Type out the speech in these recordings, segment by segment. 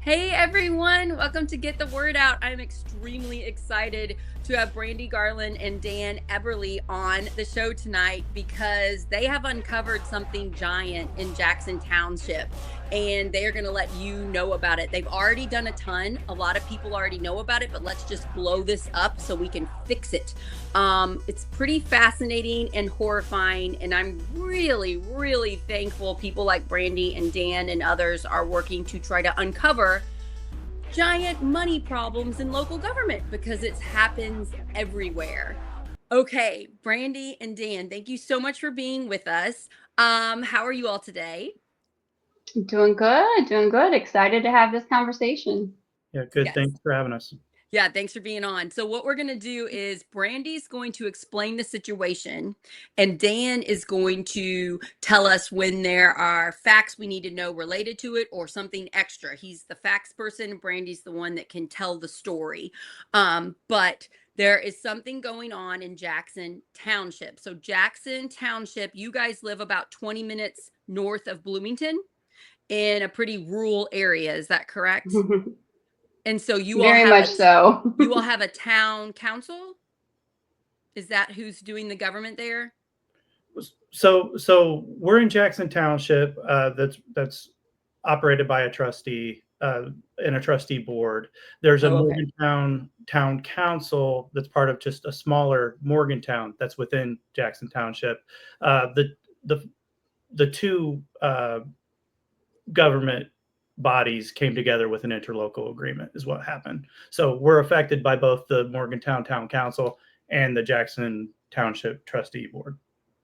Hey everyone, welcome to Get the Word Out. I'm extremely excited to have Brandi, Garland, and Dan Eberle on the show tonight because they have uncovered something giant in Jackson Township and they are going to let you know about it. They've already done a ton. A lot of people already know about it, but let's just blow this up so we can fix it. It's pretty fascinating and horrifying, and I'm really, really thankful people like Brandi and Dan and others are working to try to uncover giant money problems in local government because it happens everywhere. Okay, Brandi and Dan, thank you so much for being with us. How are you all today? Doing good, doing good. Excited to have this conversation. Yeah, good. Yes. Thanks for having us. Yeah, thanks for being on. So what we're going to do is Brandy's going to explain the situation and Dan is going to tell us when there are facts we need to know related to it or something extra. He's the facts person. Brandy's the one that can tell the story. But there is something going on in Jackson Township. So Jackson Township, you guys live about 20 minutes north of Bloomington in a pretty rural area. Is that correct? And so you all Very have much so. you all have a town council? Is that who's doing the government there? So we're in Jackson Township. That's operated by a trustee and a trustee board. There's a Oh, okay. Morgantown Town Council that's part of just a smaller Morgantown that's within Jackson Township. The two government bodies came together with an interlocal agreement is what happened. So we're affected by both the Morgantown Town Council and the Jackson Township Trustee Board.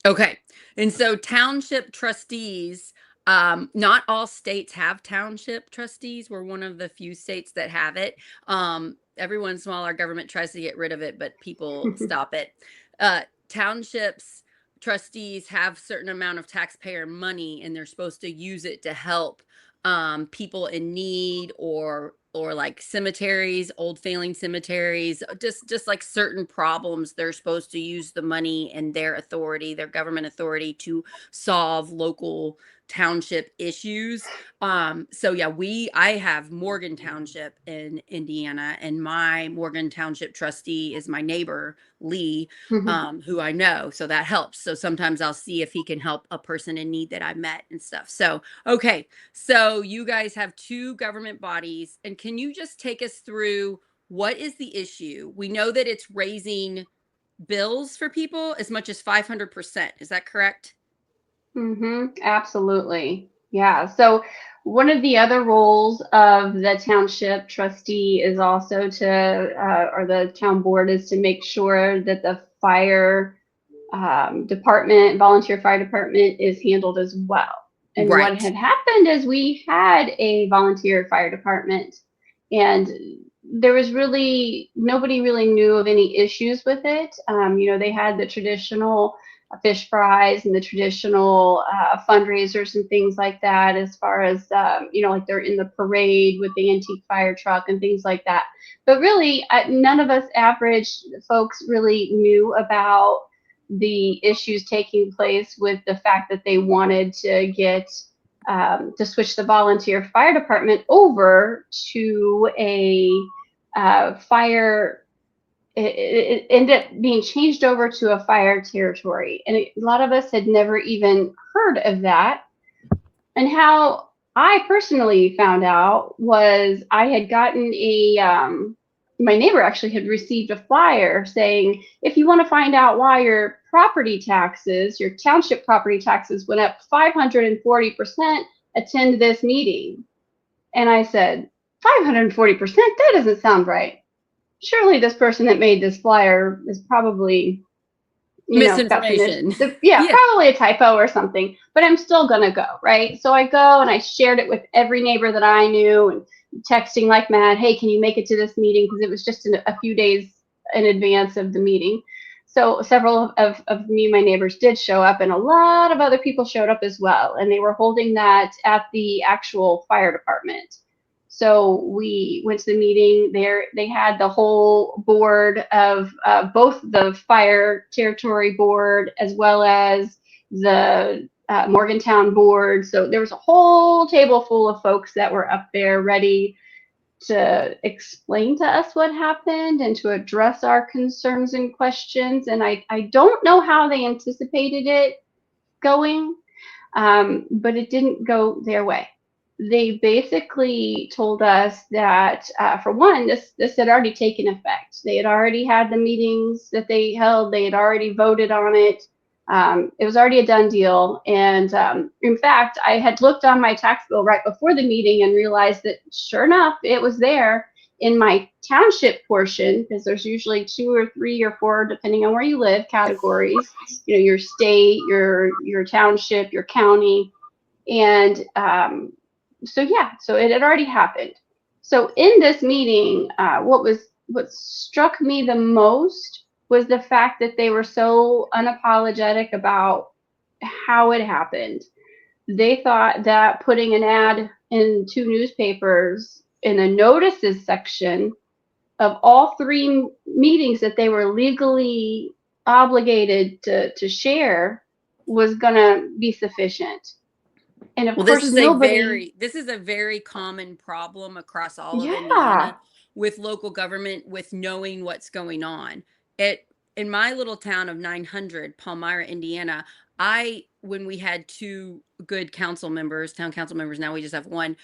Okay. And so township trustees, not all states have township trustees. We're one of the few states that have it. Every once in a while, our government tries to get rid of it, but people stop it. Townships trustees have certain amount of taxpayer money, and they're supposed to use it to help people in need or like cemeteries, old failing cemeteries, just like certain problems. They're supposed to use the money and their authority, their government authority, to solve local township issues. So yeah, I have Morgan Township in Indiana, and my Morgan Township trustee is my neighbor Lee, who I know, so that helps. So sometimes I'll see if he can help a person in need that I met and stuff. So okay, so you guys have two government bodies, and can you just take us through what is the issue? We know that it's raising bills for people as much as 500%. Is that correct? Absolutely. Yeah. So one of the other roles of the township trustee is also or the town board is to make sure that the fire department, volunteer fire department is handled as well. And what Right. had happened is we had a volunteer fire department and there was nobody really knew of any issues with it. They had the traditional fish fries and the traditional fundraisers and things like that, as far as, like they're in the parade with the antique fire truck and things like that. But really, none of us average folks really knew about the issues taking place with the fact that they wanted to switch the volunteer fire department over to a fire. It ended up being changed over to a fire territory. And a lot of us had never even heard of that. And how I personally found out was I had gotten my neighbor actually had received a flyer saying, if you want to find out why your township property taxes went up 540%, attend this meeting. And I said, 540%? That doesn't sound right. Surely this person that made this flyer is probably, got Misinformation. Yeah. probably a typo or something, but I'm still going to go, right? So I go and I shared it with every neighbor that I knew and texting like mad, hey, can you make it to this meeting? Because it was just a few days in advance of the meeting. So several of me and my neighbors did show up, and a lot of other people showed up as well. And they were holding that at the actual fire department. So we went to the meeting there. They had the whole board of both the fire territory board as well as the Morgantown board. So there was a whole table full of folks that were up there ready to explain to us what happened and to address our concerns and questions. And I don't know how they anticipated it going, but it didn't go their way. They basically told us that, for one, this had already taken effect. They had already had the meetings that they held. They had already voted on it. It was already a done deal. And in fact, I had looked on my tax bill right before the meeting and realized that sure enough, it was there in my township portion, because there's usually 2 or 3 or 4, depending on where you live, categories. You know, your state, your township, your county. And so it had already happened. So in this meeting, what struck me the most was the fact that they were so unapologetic about how it happened. They thought that putting an ad in 2 newspapers in the notices section of all 3 meetings that they were legally obligated to share was going to be sufficient. And of Well, course, this is a very common problem across all of yeah, Indiana with local government, with knowing what's going on. In my little town of 900, Palmyra, Indiana, when we had 2 good council members, town council members, now we just have 1.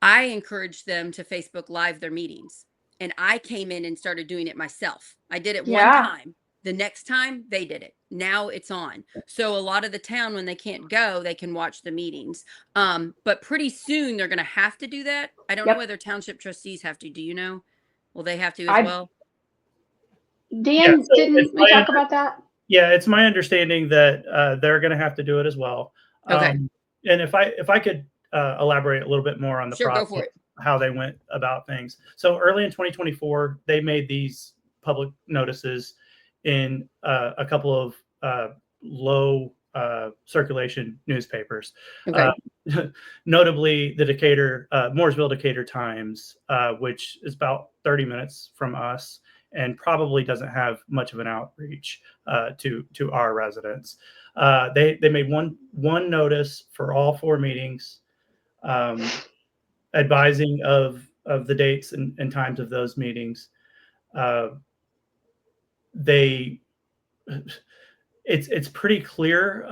I encouraged them to Facebook Live their meetings, and I came in and started doing it myself. I did it one yeah, time. The next time they did it. Now it's on. So a lot of the town, when they can't go, they can watch the meetings. But pretty soon they're going to have to do that. I don't know yep. whether township trustees have to. Do you know? Will they have to as I well? Yeah, Dan, so didn't we talk about that? it's my understanding that they're going to have to do it as well. Okay. And if I could elaborate a little bit more on the Sure, go process, for it. how they went about things. So early in 2024, they made these public notices in a couple of low circulation newspapers. Okay. Notably, the Decatur, Mooresville Decatur Times, which is about 30 minutes from us and probably doesn't have much of an outreach to our residents. They made one notice for all 4 meetings, advising of the dates and times of those meetings. They it's pretty clear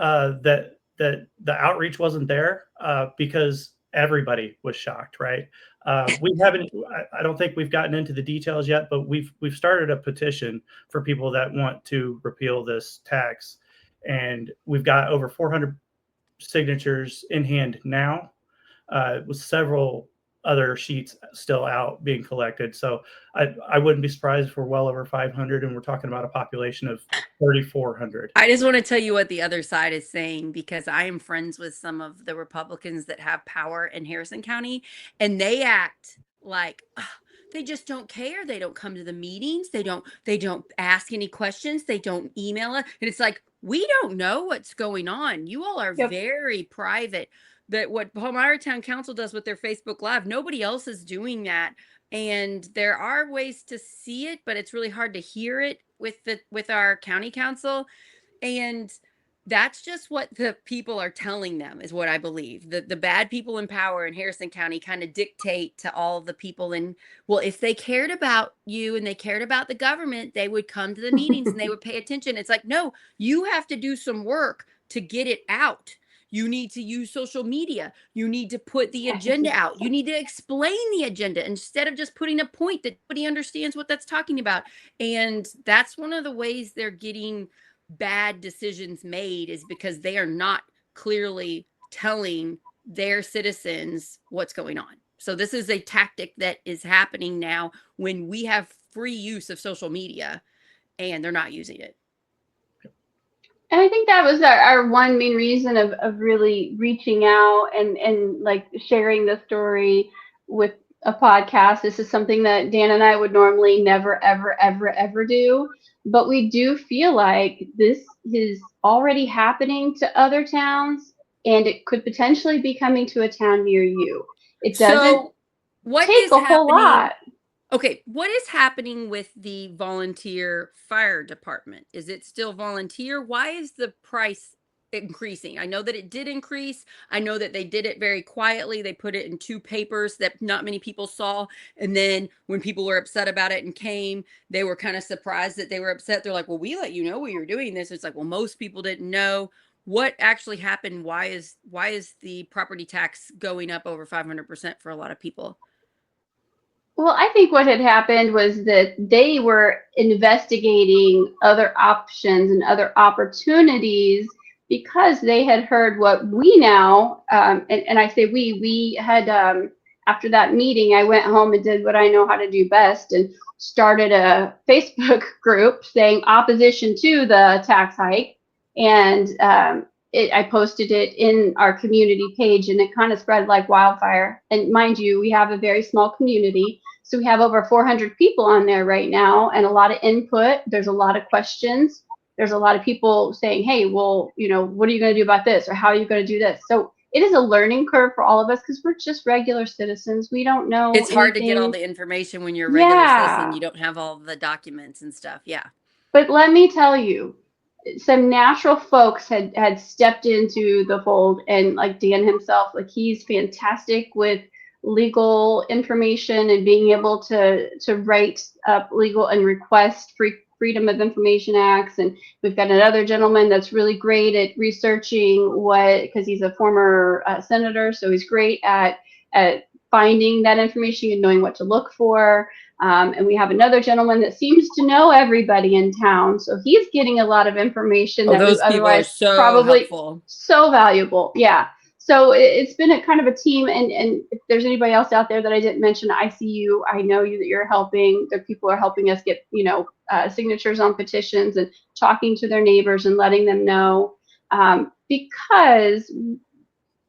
that the outreach wasn't there because everybody was shocked, right? We haven't. I don't think we've gotten into the details yet, but we've started a petition for people that want to repeal this tax, and we've got over 400 signatures in hand now, with several other sheets still out being collected. So I wouldn't be surprised if we're well over 500, and we're talking about a population of 3,400. I just want to tell you what the other side is saying, because I am friends with some of the Republicans that have power in Harrison County, and they act like they just don't care. They don't come to the meetings. They don't ask any questions. They don't email us. And it's like, we don't know what's going on. You all are Yep. very private. That what Palmyra Town Council does with their Facebook Live, nobody else is doing that. And there are ways to see it, but it's really hard to hear it with our county council. And that's just what the people are telling them, is what I believe. The bad people in power in Harrison County kind of dictate to all the people in, well, if they cared about you and they cared about the government, they would come to the meetings and they would pay attention. It's like, no, you have to do some work to get it out. You need to use social media. You need to put the agenda out. You need to explain the agenda instead of just putting a point that nobody understands what that's talking about. And that's one of the ways they're getting bad decisions made, is because they are not clearly telling their citizens what's going on. So this is a tactic that is happening now when we have free use of social media and they're not using it. And I think that was our one main reason of really reaching out and like sharing the story with a podcast. This is something that Dan and I would normally never, ever, ever, ever do. But we do feel like this is already happening to other towns, and it could potentially be coming to a town near you. It doesn't So what take is a whole happening? lot. Okay, what is happening with the volunteer fire department? Is it still volunteer? Why is the price increasing. I know that it did increase. I know that they did it very quietly. They put it in 2 papers that not many people saw. And then when people were upset about it and came, they were kind of surprised that they were upset. They're like, well, we let you know we were doing this. It's like, well, most people didn't know what actually happened. Why is the property tax going up over 500% for a lot of people? Well, I think what had happened was that they were investigating other options and other opportunities because they had heard what we now, and I say we had, after that meeting, I went home and did what I know how to do best and started a Facebook group saying opposition to the tax hike. And I posted it in our community page, and it kind of spread like wildfire. And mind you, we have a very small community. So we have over 400 people on there right now, and a lot of input. There's a lot of questions. There's a lot of people saying, hey, well, what are you going to do about this? Or how are you going to do this? So it is a learning curve for all of us because we're just regular citizens. We don't know It's hard to get all anything. the information when you're a regular citizen. Yeah. You don't have all the documents and stuff. Yeah. But let me tell you, some natural folks had stepped into the fold, and like Dan himself, like he's fantastic with legal information and being able to write up legal and request freedom of information acts. And we've got another gentleman that's really great at researching because he's a former senator, so he's great at finding that information and knowing what to look for. And we have another gentleman that seems to know everybody in town. So he's getting a lot of information Oh, that we those people are otherwise so probably helpful. so valuable. Yeah. So it's been a kind of a team. And if there's anybody else out there that I didn't mention, I see you. I know you that you're helping. The people are helping us get, signatures on petitions and talking to their neighbors and letting them know, because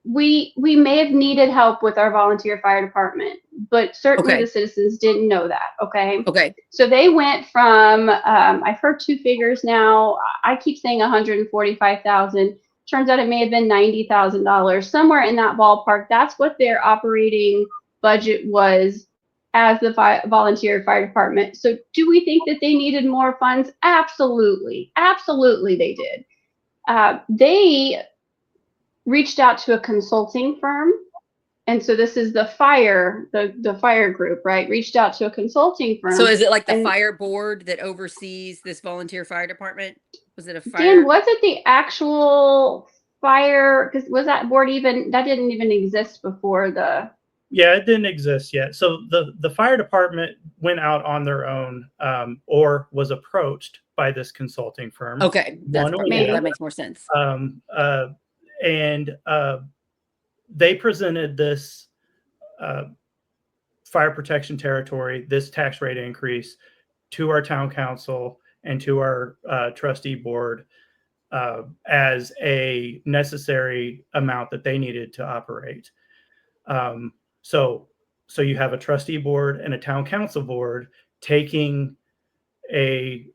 we may have needed help with our volunteer fire department, but certainly the citizens didn't know that. Okay. So they went from, I've heard 2 figures now. I keep saying 145,000. Turns out it may have been $90,000, somewhere in that ballpark. That's what their operating budget was as the volunteer fire department. So do we think that they needed more funds? Absolutely. Absolutely they did. They reached out to a consulting firm. And so this is the fire group, right? Reached out to a consulting firm. So is it like the fire board that oversees this volunteer fire department? Was it a fire? Dan, was it the actual fire? Because was that board that didn't even exist before the? Yeah, it didn't exist yet. So the fire department went out on their own, or was approached by this consulting firm. Okay, that makes more sense. And they presented this fire protection territory, this tax rate increase, to our town council and to our trustee board as a necessary amount that they needed to operate. So you have a trustee board and a town council board taking a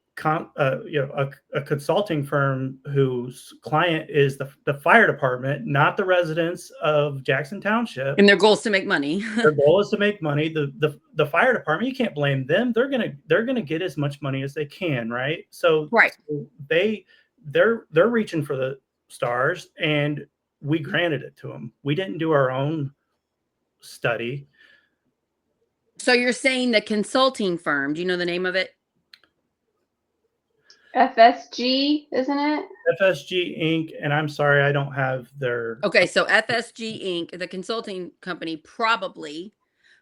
consulting firm whose client is the fire department, not the residents of Jackson Township. And their goal is to make money. Their goal is to make money. The fire department, you can't blame them. They're gonna get as much money as they can, right? So right. They're reaching for the stars, and we granted it to them. We didn't do our own study. So you're saying the consulting firm, do you know the name of it? FSG, isn't it? FSG Inc. And I'm sorry, I don't have their. Okay, so FSG Inc., the consulting company, probably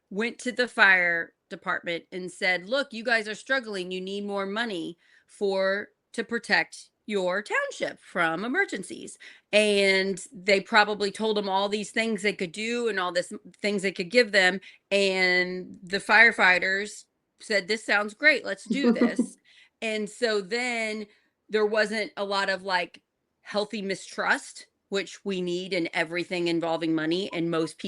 went to the fire department and said, look, you guys are struggling. You need more money to protect your township from emergencies. And they probably told them all these things they could do and all this things they could give them. And the firefighters said, this sounds great. Let's do this. And so then there wasn't a lot of like healthy mistrust, which we need in everything involving money. And most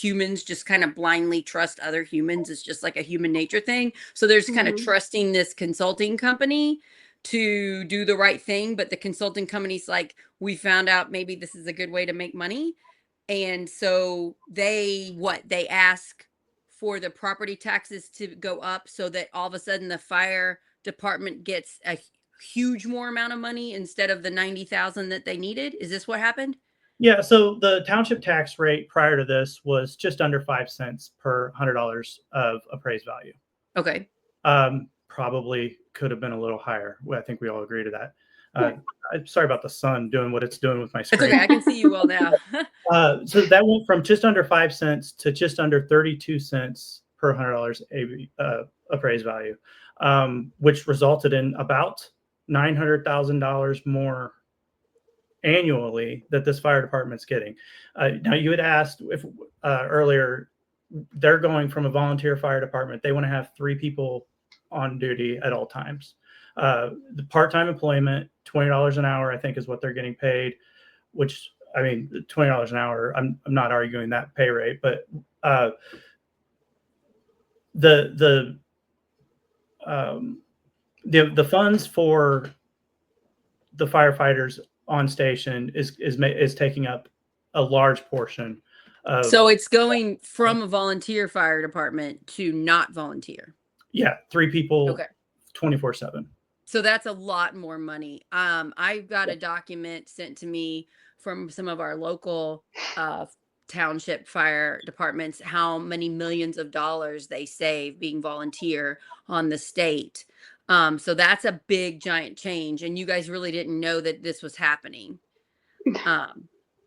humans just kind of blindly trust other humans. It's just like a human nature thing. So there's kind of trusting this consulting company to do the right thing. But the consulting company's like, we found out maybe this is a good way to make money. And so they ask for the property taxes to go up so that all of a sudden the fire department gets a huge more amount of money instead of the 90,000 that they needed? Is this what happened? Yeah, so the township tax rate prior to this was just under 5 cents per $100 of appraised value. Okay. Probably could have been a little higher. I think we all agree to that. I'm sorry about the sun doing what it's doing with my It's screen. okay. I can see you well now. So that went from just under 5 cents to just under 32 cents per $100 appraised value, which resulted in about $900,000 more annually that this fire department's getting. Now, you had asked if earlier, they're going from a volunteer fire department. They want to have 3 people on duty at all times. The part-time employment, $20 an hour, I think, is what they're getting paid, which, I mean, $20 an hour, I'm not arguing that pay rate, but the funds for the firefighters on station is taking up a large portion of. So it's going from a volunteer fire department to not volunteer. Yeah, 3 people, Okay. 24/7. So that's a lot more money. I got a document sent to me from some of our local township fire departments, how many millions of dollars they save being volunteer on the state. So that's a big giant change. And you guys really didn't know that this was happening.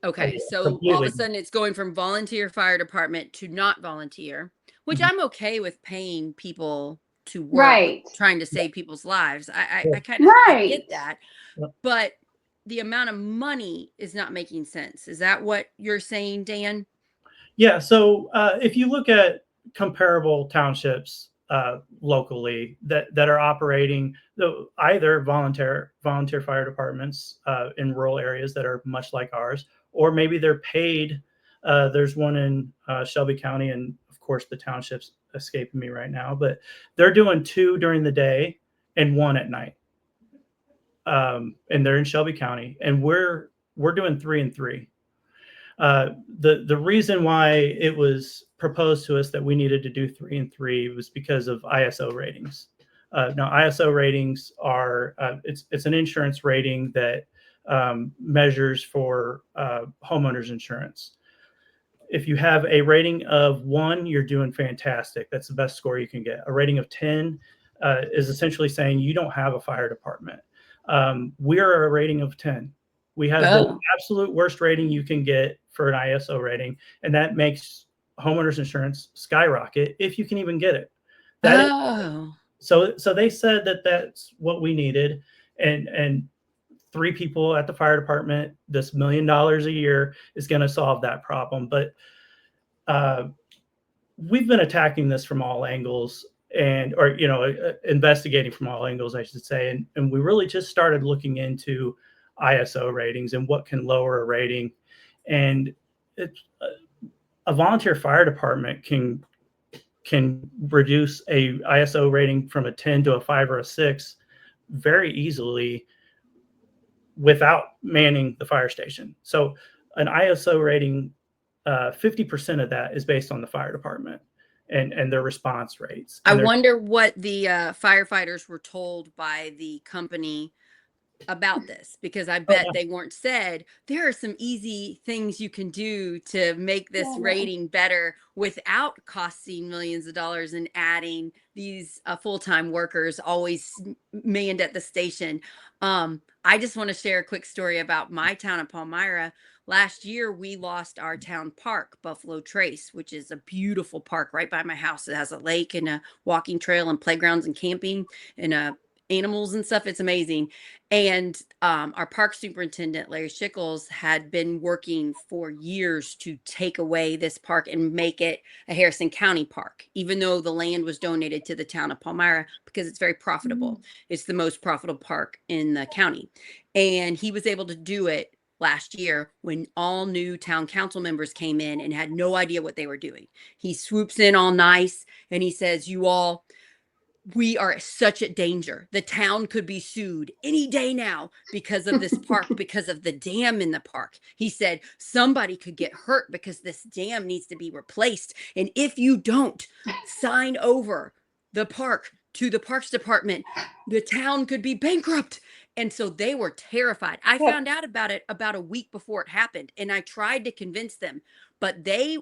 Okay, so all of a sudden it's going from volunteer fire department to not volunteer, which I'm okay with paying people to work, Right. trying to save people's lives. I kind of get that, but the amount of money is not making sense. Is that what you're saying, Dan? Yeah. So if you look at comparable townships locally that are operating either volunteer fire departments in rural areas that are much like ours, or maybe they're paid. There's one in Shelby County, and of course the township's escaping me right now, but they're doing 2 during the day and 1 at night. And they're in Shelby County, and we're doing 3 and 3. The reason why it was proposed to us that we needed to do 3 and 3 was because of ISO ratings. Now, ISO ratings are it's an insurance rating that measures for homeowners insurance. If you have a rating of 1, you're doing fantastic. That's the best score you can get. A rating of 10 is essentially saying you don't have a fire department. We're a rating of 10. We have the absolute worst rating you can get for an ISO rating, and that makes homeowners insurance skyrocket if you can even get it. So they said that that's what we needed, and 3 people at the fire department, this $1 million a year is going to solve that problem. But we've been attacking this from all angles, investigating from all angles, I should say, and we really just started looking into ISO ratings and what can lower a rating. And a volunteer fire department can reduce a ISO rating from a 10 to a 5 or a 6 very easily without manning the fire station. So an ISO rating, 50% of that is based on the fire department and their response rates. I wonder what the firefighters were told by the company about this, because I bet they weren't said, there are some easy things you can do to make this rating better without costing millions of dollars and adding these full-time workers always manned at the station. I just want to share a quick story about my town of Palmyra. Last year, we lost our town park, Buffalo Trace, which is a beautiful park right by my house. It has a lake and a walking trail and playgrounds and camping and animals and stuff. It's amazing. And our park superintendent, Larry Schickles, had been working for years to take away this park and make it a Harrison County park, even though the land was donated to the town of Palmyra, because it's very profitable. It's the most profitable park in the county. And he was able to do it last year when all new town council members came in and had no idea what they were doing. He swoops in all nice and he says, you all, we are such a danger. The town could be sued any day now because of this park, because of the dam in the park. He said somebody could get hurt because this dam needs to be replaced. And if you don't sign over the park to the Parks Department. The town could be bankrupt. And so they were terrified. I found out about it about a week before it happened, and I tried to convince them, but they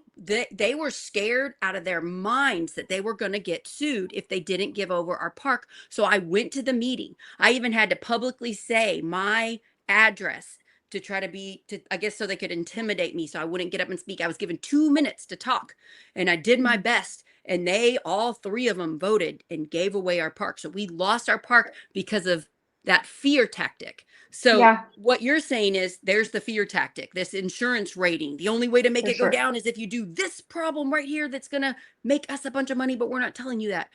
were scared out of their minds that they were going to get sued if they didn't give over our park. So I went to the meeting. I even had to publicly say my address to try to I guess so they could intimidate me so I wouldn't get up and speak. I was given 2 minutes to talk, and I did my best. And all 3 of them voted and gave away our park. So we lost our park because of that fear tactic. So what you're saying is there's the fear tactic, this insurance rating. The only way to make it go down is if you do this problem right here that's going to make us a bunch of money, but we're not telling you that.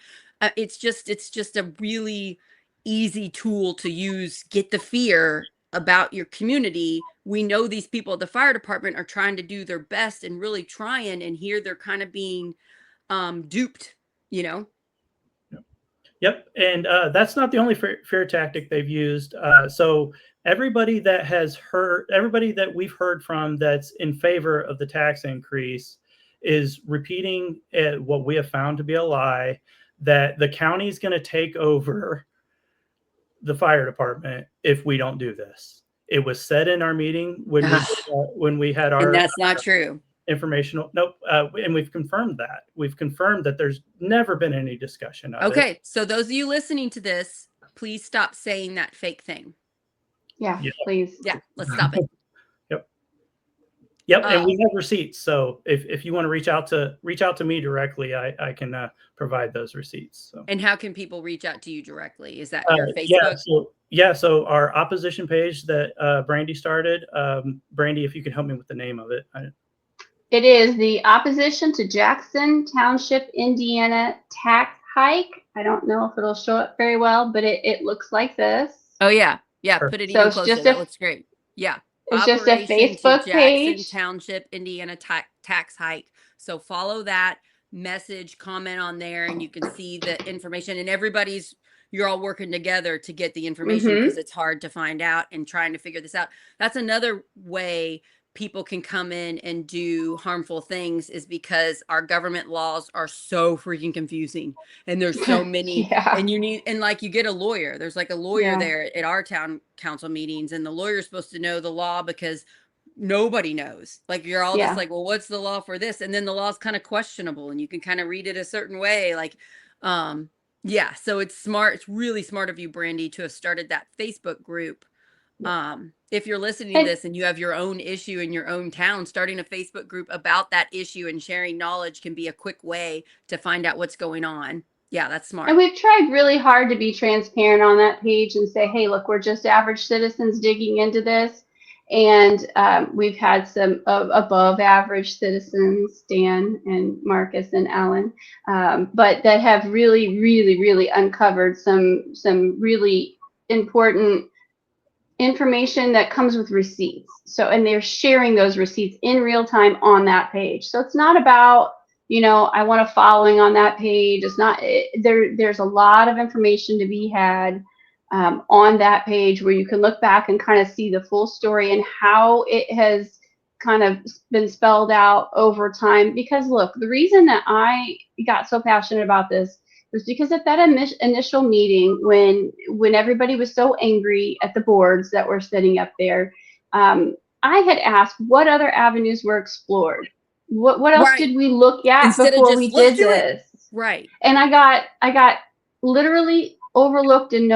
It's just a really easy tool to use. Get the fear about your community. We know these people at the fire department are trying to do their best and really trying, and here they're kind of being duped, you know? Yep. And that's not the only fear tactic they've used. So everybody that we've heard from that's in favor of the tax increase is repeating what we have found to be a lie, that the county is going to take over the fire department if we don't do this. It was said in our meeting when we had our, and that's not true. Informational. Nope. And we've confirmed that. We've confirmed that there's never been any discussion of it. Okay. So those of you listening to this, please stop saying that fake thing. Yeah. Please. Yeah. Let's stop it. Yep. And we have receipts. So if you want to reach out to me directly, I can provide those receipts. So. And how can people reach out to you directly? Is that your Facebook? So our opposition page that Brandi started, Brandi, if you can help me with the name of it. It is the Opposition to Jackson Township, Indiana tax hike. I don't know if it'll show up very well, but it looks like this. Oh, yeah. Yeah. Put it even closer. That looks great. Yeah. It's just a Facebook page. Jackson Township, Indiana tax hike. So follow that, message, comment on there, and you can see the information. And you're all working together to get the information because it's hard to find out and trying to figure this out. That's another way people can come in and do harmful things, is because our government laws are so freaking confusing, and there's so many. And you get a lawyer. There's like a lawyer there at our town council meetings, and the lawyer's supposed to know the law because nobody knows. Like, you're all just like, well, what's the law for this? And then the law's kind of questionable, and you can kind of read it a certain way. Like, so it's smart. It's really smart of you, Brandi, to have started that Facebook group. If you're listening to this and you have your own issue in your own town, starting a Facebook group about that issue and sharing knowledge can be a quick way to find out what's going on. Yeah, that's smart. And we've tried really hard to be transparent on that page and say, hey, look, we're just average citizens digging into this. And we've had some above average citizens, Dan and Marcus and Alan, but that have really, really, really uncovered some really important information that comes with receipts. So, and they're sharing those receipts in real time on that page. So it's not about, I want a following on that page. It's not, there's a lot of information to be had on that page where you can look back and kind of see the full story and how it has kind of been spelled out over time. Because look, the reason that I got so passionate about this was because at that initial meeting, when everybody was so angry at the boards that were sitting up there, I had asked what other avenues were explored. What else did we look at before we did this? Right. And I got literally overlooked and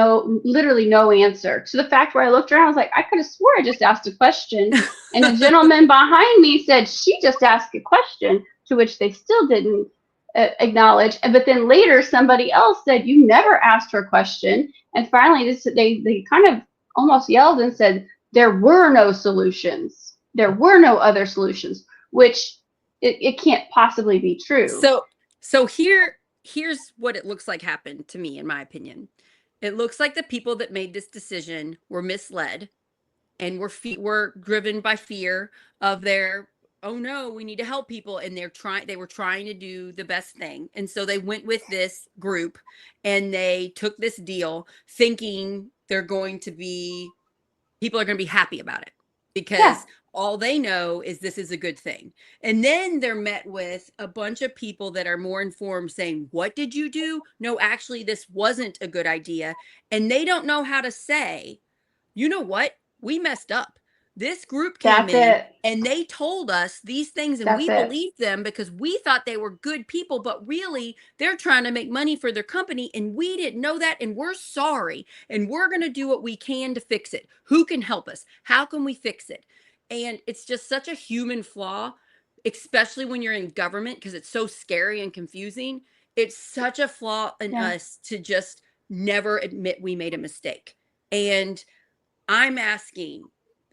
literally no answer, to the fact where I looked around. I was like, I could have swore I just asked a question, and the gentleman behind me said she just asked a question, to which they still didn't acknowledge. But then later somebody else said, you never asked her a question. And finally they kind of almost yelled and said, there were no solutions. There were no other solutions, which it can't possibly be true. So here's what it looks like happened to me, in my opinion. It looks like the people that made this decision were misled and were driven by fear of their, oh no, we need to help people. And they were trying to do the best thing. And so they went with this group and they took this deal thinking people are going to be happy about it. because all they know is this is a good thing. And then they're met with a bunch of people that are more informed saying, what did you do? No, actually, this wasn't a good idea. And they don't know how to say, you know what? We messed up. This group came That's in it. and they told us these things and That's we it. believed them because we thought they were good people, but really they're trying to make money for their company and we didn't know that and we're sorry and we're going to do what we can to fix it. Who can help us? How can we fix it? And it's just such a human flaw, especially when you're in government because it's so scary and confusing. It's such a flaw in Yeah. us to just never admit we made a mistake. And I'm asking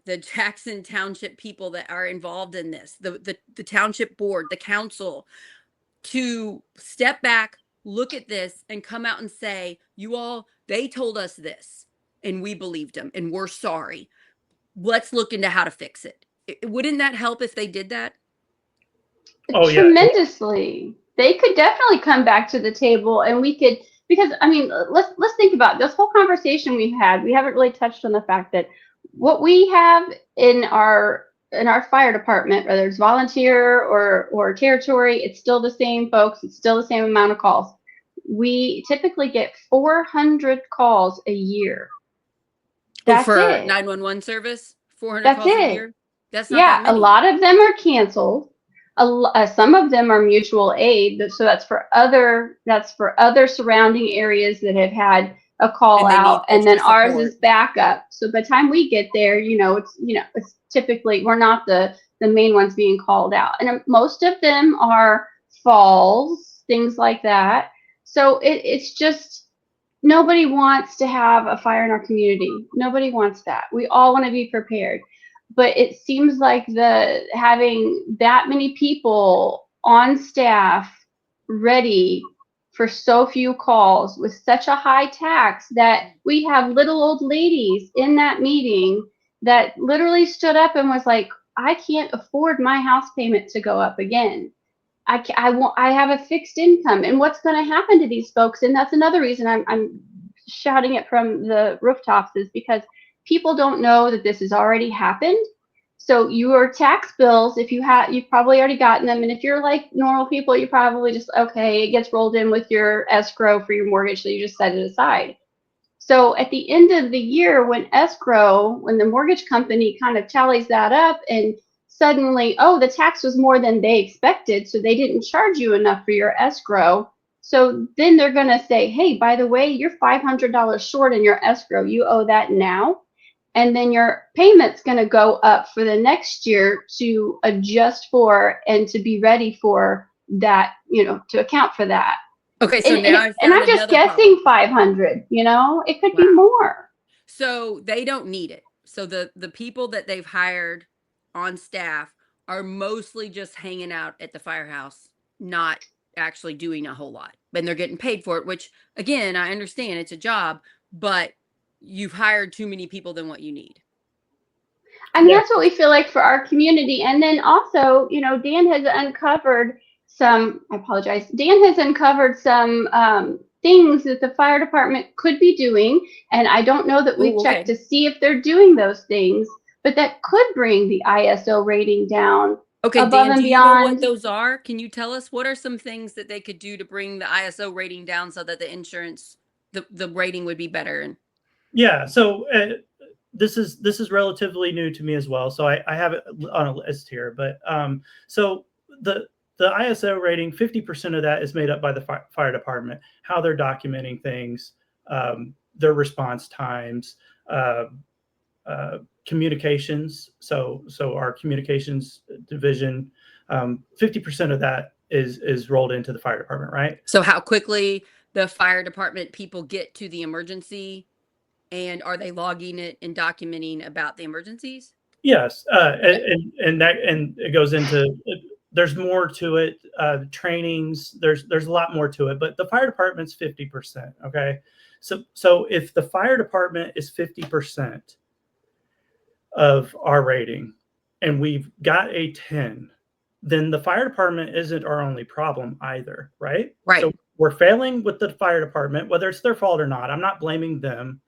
the Jackson Township people that are involved in this, the township board, the council, to step back, look at this, and come out and say, you all, they told us this, and we believed them, and we're sorry. Let's look into how to fix it. Wouldn't that help if they did that? Oh yeah. Tremendously. They could definitely come back to the table and we could, because I mean, let's think about this whole conversation we've had. We haven't really touched on the fact that what we have in our fire department, whether it's volunteer or territory, it's still the same folks, it's still the same amount of calls. We typically get 400 calls a year. That's for it. 911 service, 400 That's calls a it. year. That's not that Yeah, a many. lot of them are canceled. Some of them are mutual aid, so that's for other surrounding areas that have had a call And they out, need and then extra ours support. is backup. So by the time we get there, it's typically we're not the main ones being called out, and most of them are falls, things like that. So it's just nobody wants to have a fire in our community. Nobody wants that. We all want to be prepared, but it seems like the having that many people on staff ready for so few calls with such a high tax that we have little old ladies in that meeting that literally stood up and was like, I can't afford my house payment to go up again. I have a fixed income, and what's going to happen to these folks? And that's another reason I'm shouting it from the rooftops, is because people don't know that this has already happened. So your tax bills, you've probably already gotten them, and if you're like normal people, you probably just, okay, it gets rolled in with your escrow for your mortgage, so you just set it aside. So at the end of the year, when the mortgage company kind of tallies that up and suddenly, oh, the tax was more than they expected, so they didn't charge you enough for your escrow. So then they're going to say, hey, by the way, you're $500 short in your escrow. You owe that now. And then your payment's going to go up for the next year to adjust for and to be ready for that, to account for that. Okay, so And, now and, I and found I'm just another guessing problem. 500, it could be Wow. more. So they don't need it. So the people that they've hired on staff are mostly just hanging out at the firehouse, not actually doing a whole lot. And they're getting paid for it, which again, I understand it's a job, but you've hired too many people than what you need. I mean, that's what we feel like for our community. And then also, Dan has uncovered I apologize, Dan has uncovered some things that the fire department could be doing. And I don't know that we've Oh, checked okay. to see if they're doing those things, but that could bring the ISO rating down Okay, above Dan, and do you know what beyond. those are? Can you tell us what are some things that they could do to bring the ISO rating down so that the insurance, the rating would be better? And Yeah. So this is relatively new to me as well. So I have it on a list here, but so the ISO rating, 50% of that is made up by the fire department, how they're documenting things, their response times, communications. So our communications division, 50% of that is rolled into the fire department, right? so how quickly the fire department people get to the emergency, and are they logging it and documenting about the emergencies? Yes, Okay. and it goes into there's more to it. Trainings, there's a lot more to it, but the fire department's 50%. Okay, so if the fire department is 50% of our rating, and we've got a 10, then the fire department isn't our only problem either, right? Right. So we're failing with the fire department, whether it's their fault or not. I'm not blaming them.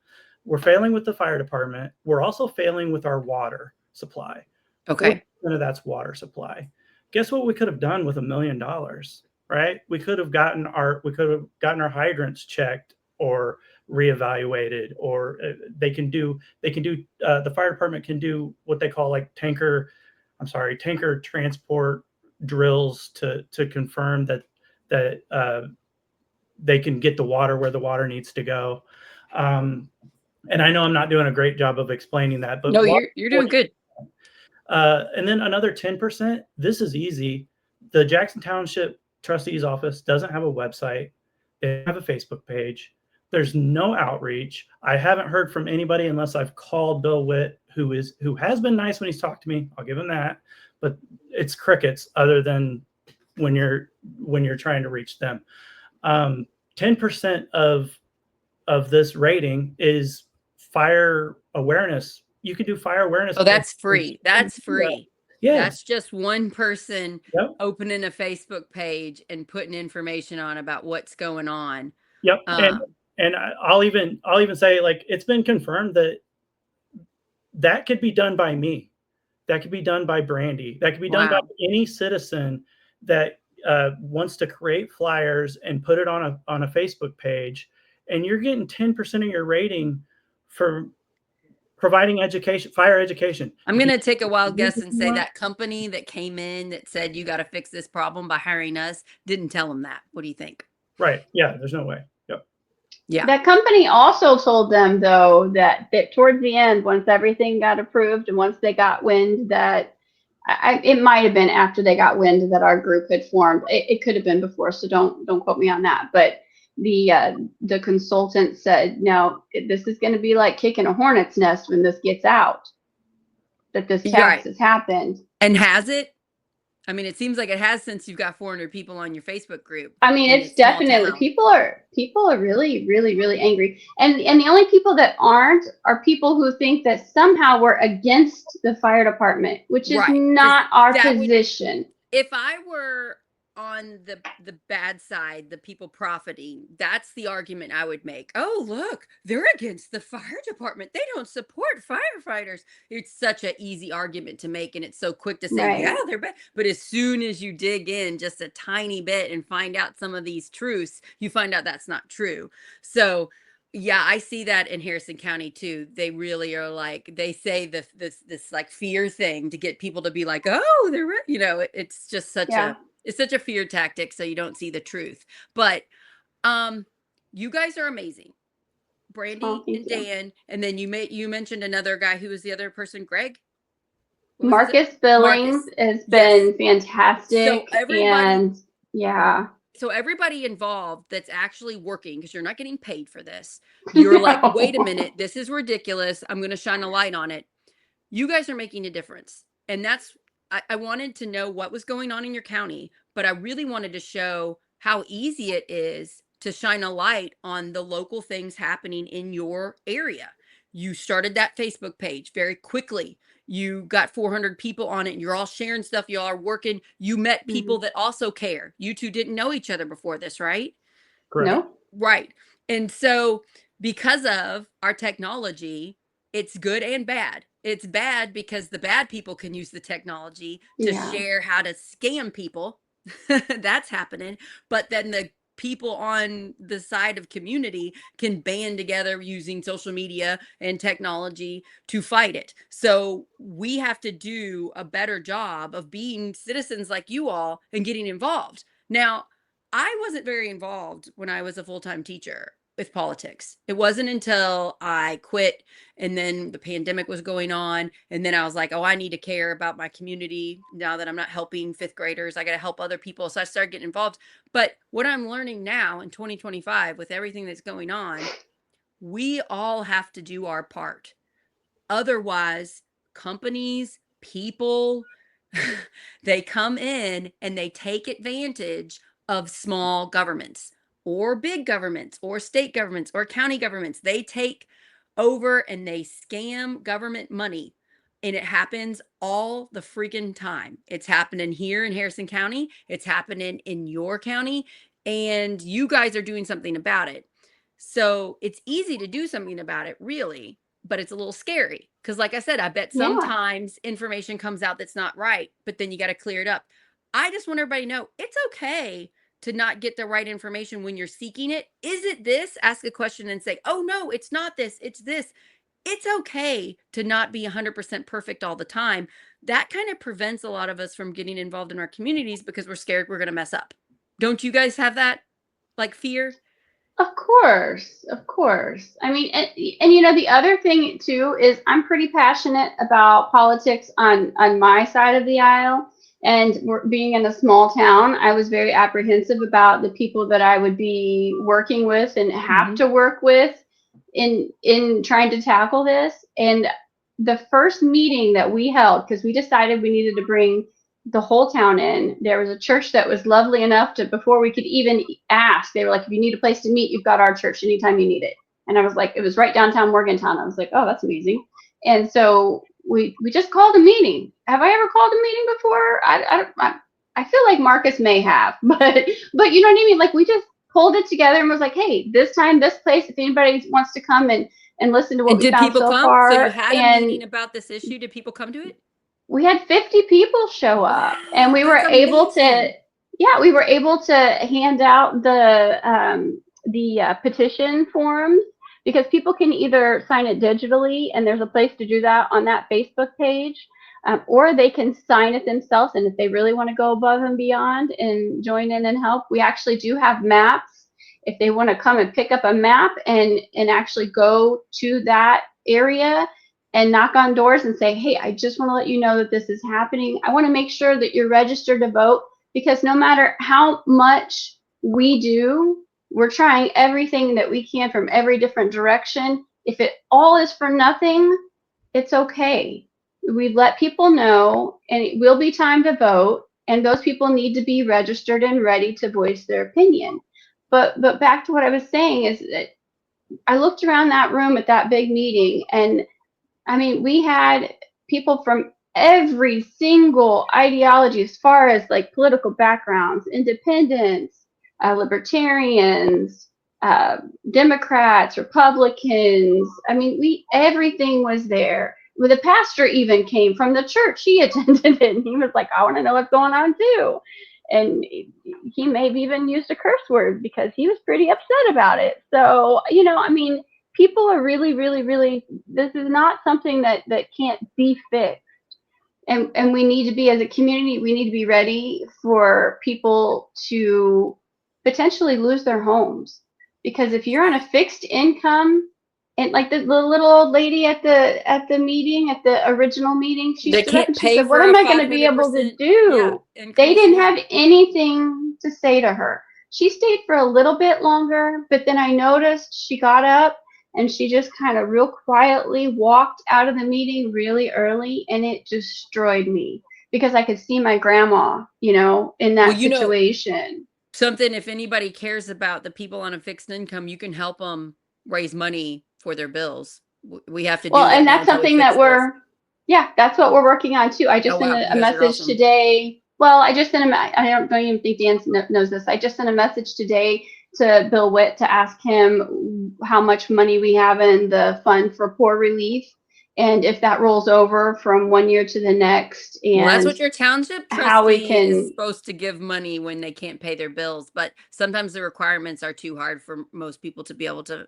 We're failing with the fire department. We're also failing with our water. supply. Okay. 40% of that's water supply. Guess what we could have done with $1 million, right? We could have gotten our hydrants checked or reevaluated, or they can do the fire department can do what they call like tanker transport drills to confirm that they can get the water where the water needs to go. And I know I'm not doing a great job of explaining that, but No, you're doing good. And then another 10%, this is easy. The Jackson Township trustee's office doesn't have a website. They have a Facebook page. There's no outreach. I haven't heard from anybody unless I've called Bill Witt, who has been nice when he's talked to me. I'll give him that. But it's crickets other than when you're trying to reach them. 10% of this rating is fire awareness. You can do fire awareness. Oh, that's free. That's free. Yeah. That's just one person Yep. opening a Facebook page and putting information on about what's going on. Yep. And I'll even say, like, it's been confirmed that could be done by me. That could be done by Brandi. That could be done by any citizen that wants to create flyers and put it on a Facebook page. And you're getting 10% of your rating for providing education, fire education. I'm going to take a wild guess and say that company that came in that said you got to fix this problem by hiring us didn't tell them that. What do you think? Right. Yeah. There's no way. Yep. Yeah. That company also told them, though, that towards the end, once everything got approved and once they got wind that it might have been after they got wind that our group had formed. It could have been before, so don't quote me on that. But the consultant said, no, this is going to be like kicking a hornet's nest when this gets out, that this tax has happened. And has it? I mean, it seems like it has, since you've got 400 people on your Facebook group. I mean, it's definitely, people are really, really, really angry. And the only people that aren't are people who think that somehow we're against the fire department, which is not our position. If I were on the bad side, the people profiting, that's the argument I would make. Oh, look, they're against the fire department. They don't support firefighters. It's such an easy argument to make, and it's so quick to say, yeah, they're bad. But as soon as you dig in just a tiny bit and find out some of these truths, you find out that's not true. So yeah, I see that in Harrison County too. They really are like, they say this like fear thing to get people to be like, oh, they're right. You know, it's just such it's such a fear tactic, so you don't see the truth. But you guys are amazing, Brandi and Dan. And then you mentioned another guy. Who was the other person? Greg? Marcus Billings has been fantastic. So everybody, so everybody involved that's actually working, because you're not getting paid for this. You're like, wait a minute, this is ridiculous. I'm going to shine a light on it. You guys are making a difference. And that's, I wanted to know what was going on in your county, but I really wanted to show how easy it is to shine a light on the local things happening in your area. You started that Facebook page very quickly. You got 400 people on it, and you're all sharing stuff. You all are working. You met people that also care. You two didn't know each other before this, right? Correct. No. Right. And so because of our technology, it's good and bad. It's bad because the bad people can use the technology to share how to scam people. That's happening. But then the people on the side of community can band together using social media and technology to fight it. So we have to do a better job of being citizens like you all and getting involved. Now, I wasn't very involved when I was a full-time teacher with politics. It wasn't until I quit, and then the pandemic was going on, and then I was like, oh, I need to care about my community now that I'm not helping fifth graders. I got to help other people. So I started getting involved. But what I'm learning now in 2025 with everything that's going on, we all have to do our part. Otherwise, companies, people, they come in and they take advantage of small governments or big governments or state governments or county governments. They take over and they scam government money. And it happens all the freaking time. It's happening here in Harrison County. It's happening in your county. And you guys are doing something about it. So it's easy to do something about it, really. but it's a little scary because, like I said, I bet Yeah. sometimes information comes out that's not right, but then you got to clear it up. I just want everybody to know it's okay to not get the right information when you're seeking it. Is it this? Ask a question and say, oh, no, it's not this, it's this. It's okay to not be 100% perfect all the time. That kind of prevents a lot of us from getting involved in our communities because we're scared we're going to mess up. Don't you guys have that, like, fear? Of course, of course. I mean, and the other thing too is I'm pretty passionate about politics on my side of the aisle. And being in a small town, I was very apprehensive about the people that I would be working with and have to work with in trying to tackle this. And the first meeting that we held, because we decided we needed to bring the whole town in. There was a church that was lovely enough to, before we could even ask, they were like, if you need a place to meet, you've got our church anytime you need it. And I was like, it was right downtown Morgantown. I was like, oh, that's amazing. And so we just called a meeting. Have I ever called a meeting before? I feel like Marcus may have, but you know what I mean? Like, we just pulled it together and was like, hey, this time, this place, if anybody wants to come and listen to what we did found people so come? far. So you had a And meeting about this issue. Did people come to it? we had 50 people show up, and Wow, we were that's able to, amazing. we were able to hand out the petition forms, because people can either sign it digitally, and there's a place to do that on that Facebook page, or they can sign it themselves. And if they really want to go above and beyond and join in and help, we actually do have maps. If they want to come and pick up a map and actually go to that area and knock on doors and say, hey, I just want to let you know that this is happening. I want to make sure that you're registered to vote, because no matter how much we do, we're trying everything that we can from every different direction. If it all is for nothing, it's okay. We've let people know, and it will be time to vote, and those people need to be registered and ready to voice their opinion. But back to what I was saying is that I looked around that room at that big meeting, and I mean, we had people from every single ideology, as far as like political backgrounds, independents, libertarians, Democrats, Republicans. I mean, everything was there. Well, the pastor even came from the church. He attended it, and he was like, I want to know what's going on too. And he may have even used a curse word because he was pretty upset about it. So, I mean, people are really, really, really, this is not something that can't be fixed. And we need to be, as a community, we need to be ready for people to potentially lose their homes. Because if you're on a fixed income, and like the little old lady at the meeting, at the original meeting, she They stood up can't and she pay said, what for am a I going to be able to 500%, do? They increase. didn't have anything to say to her. She stayed for a little bit longer, but then I noticed she got up and she just kind of real quietly walked out of the meeting really early, and it destroyed me because I could see my grandma, in that situation. Something, if anybody cares about the people on a fixed income, you can help them raise money for their bills. We have to do Well, that and now that's until we something that fix this. that's what we're working on too. I just Oh, sent wow. a You guys are message awesome. today. Well, I just sent I don't even think Dan knows this. I just sent a message today to Bill Witt to ask him how much money we have in the fund for poor relief, and if that rolls over from one year to the next, Well, that's and what your township how we trustee is can. supposed to give money when they can't pay their bills. But sometimes the requirements are too hard for most people to be able to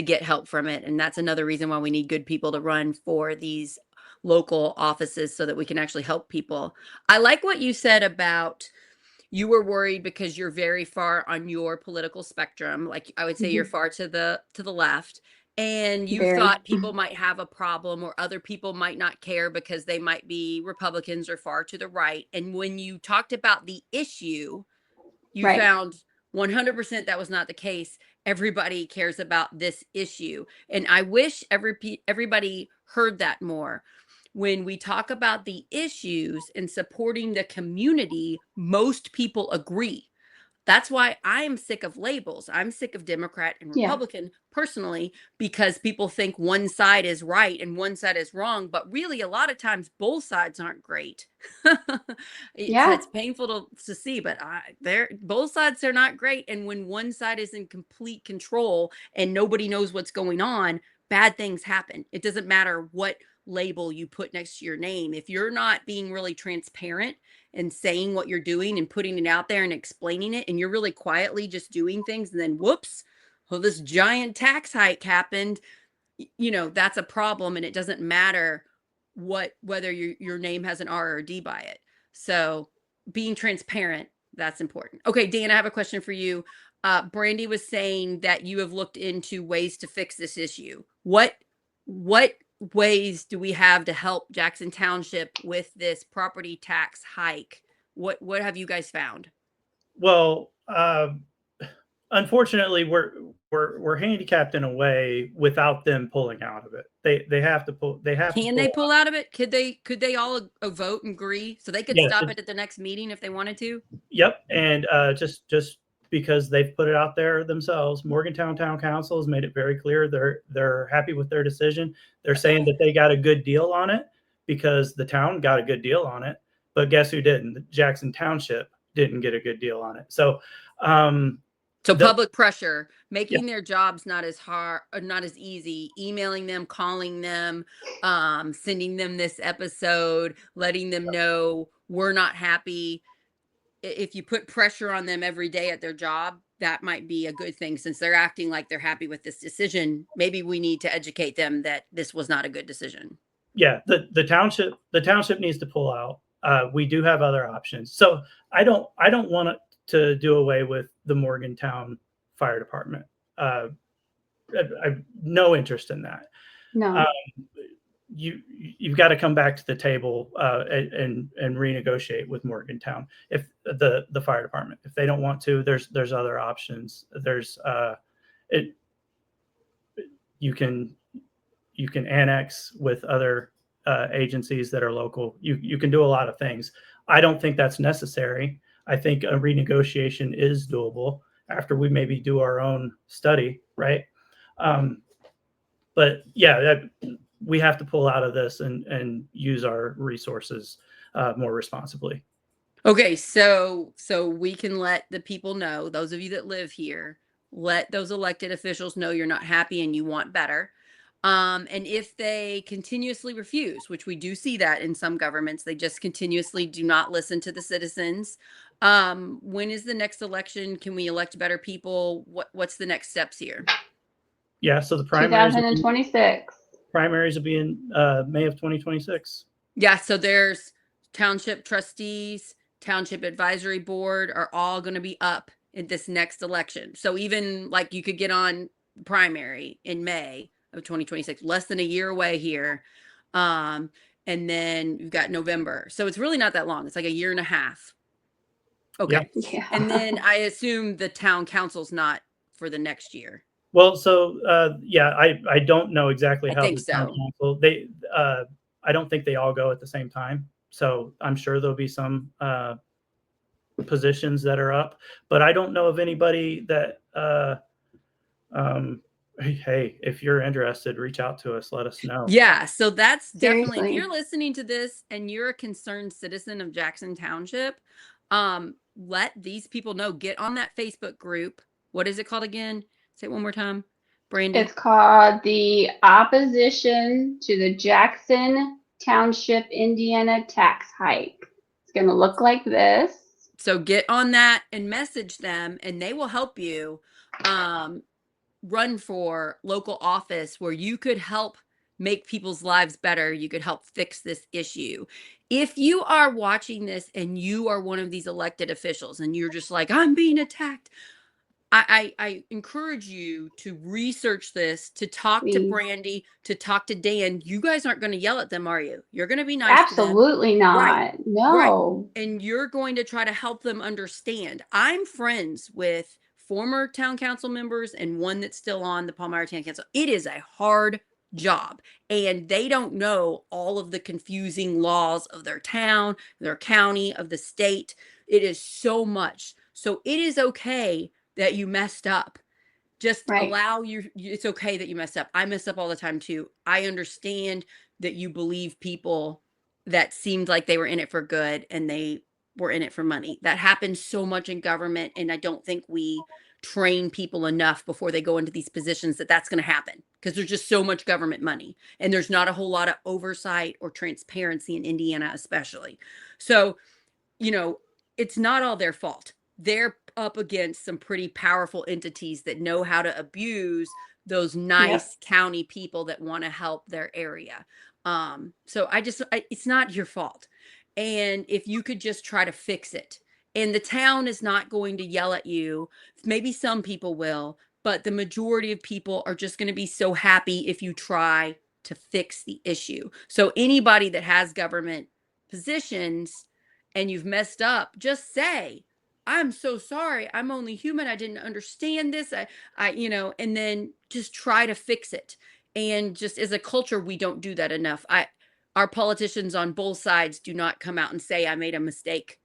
get help from it. And that's another reason why we need good people to run for these local offices so that we can actually help people. I like what you said about you were worried because you're very far on your political spectrum. Like, I would say you're far to the left, and you Very. thought people might have a problem or other people might not care because they might be Republicans or far to the right. And when you talked about the issue, you Right. found 100% that was not the case. Everybody cares about this issue. And I wish everybody heard that more. When we talk about the issues and supporting the community, most people agree. That's why I'm sick of labels. I'm sick of Democrat and Yeah. Republican personally, because people think one side is right and one side is wrong. But really, a lot of times, both sides aren't great. Yeah. It's painful to see, but both sides are not great. And when one side is in complete control and nobody knows what's going on, bad things happen. It doesn't matter what label you put next to your name. If you're not being really transparent and saying what you're doing and putting it out there and explaining it, and you're really quietly just doing things, and then whoops, well, this giant tax hike happened, that's a problem. And it doesn't matter whether your name has an R or a D by it. So being transparent, that's important. Okay, Dan, I have a question for you. Brandi was saying that you have looked into ways to fix this issue. What ways do we have to help Jackson Township with this property tax hike? What have you guys found? Well, unfortunately, we're handicapped in a way without them pulling out of it. They have to pull. They have Can to they pull pull out of it? Could they all vote and agree so they could Yes. stop it at the next meeting if they wanted to? Yep. And just because they've put it out there themselves, Morgantown Town Council has made it very clear they're happy with their decision. They're saying that they got a good deal on it because the town got a good deal on it. But guess who didn't? Jackson Township didn't get a good deal on it. So So the public pressure, yeah, making their jobs not as hard, or not as easy, emailing them, calling them, sending them this episode, letting them know we're not happy. If you put pressure on them every day at their job, that might be a good thing. Since they're acting like they're happy with this decision, maybe we need to educate them that this was not a good decision. yeah, the township needs to pull out. We do have other options. So I don't want to do away with the Morgantown Fire Department. I've no interest in that. No. You've got to come back to the table and renegotiate with Morgantown if the fire department. If they don't want to, there's other options. There's it you can annex with other agencies that are local. You can do a lot of things. I don't think that's necessary. I think a renegotiation is doable after we maybe do our own study, right? But yeah, we have to pull out of this and use our resources more responsibly. Okay, so we can let the people know, those of you that live here, let those elected officials know you're not happy and you want better. And if they continuously refuse, which we do see that in some governments, they just continuously do not listen to the citizens. When is the next election? Can we elect better people? What's the next steps here? Yeah, so the primaries 2026. Primaries will be in May of 2026. Yeah, so there's township trustees, township advisory board are all going to be up in this next election. So even like you could get on primary in May of 2026, less than a year away here. And then you've got November. So it's really not that long. It's like a year and a half. Okay. Yeah. And then I assume the town council's not for the next year. Well, so yeah, I don't know exactly I how think the town so. council I don't think they all go at the same time. So I'm sure there'll be some positions that are up, but I don't know of anybody that hey, if you're interested, reach out to us, let us know. Yeah, so that's definitely, if Seriously. you're listening to this and you're a concerned citizen of Jackson Township, let these people know. Get on that Facebook group. What is it called again? Say it one more time, Brandi. It's called the Opposition to the Jackson Township, Indiana Tax Hike. It's going to look like this. So get on that and message them, and they will help you run for local office where you could help make people's lives better. You could help fix this issue. If you are watching this and you are one of these elected officials and you're just like, I'm being attacked, I encourage you to research this, to talk to Please. Brandi, to talk to Dan. You guys aren't going to yell at them, are you? You're going to be nice to them. Absolutely not. Right. No. And you're going to try to help them understand. I'm friends with former town council members and one that's still on the Palmyra Town Council. It is a hard job, and they don't know all of the confusing laws of their town, their county, of the state. It is so much. So it is okay that you messed up. Just Right. allow it's okay that you messed up. I mess up all the time too. I understand that you believe people that seemed like they were in it for good and they were in it for money. That happens so much in government, and I don't think we train people enough before they go into these positions that that's going to happen, because there's just so much government money and there's not a whole lot of oversight or transparency in Indiana, especially. So, you know, it's not all their fault. They're up against some pretty powerful entities that know how to abuse those Yep. nice county people that want to help their area. So it's not your fault. And if you could just try to fix it, and the town is not going to yell at you, maybe some people will, but the majority of people are just going to be so happy if you try to fix the issue. So anybody that has government positions and you've messed up, just say, I'm so sorry. I'm only human. I didn't understand this. And then just try to fix it. And just as a culture, we don't do that enough. Our politicians on both sides do not come out and say, I made a mistake.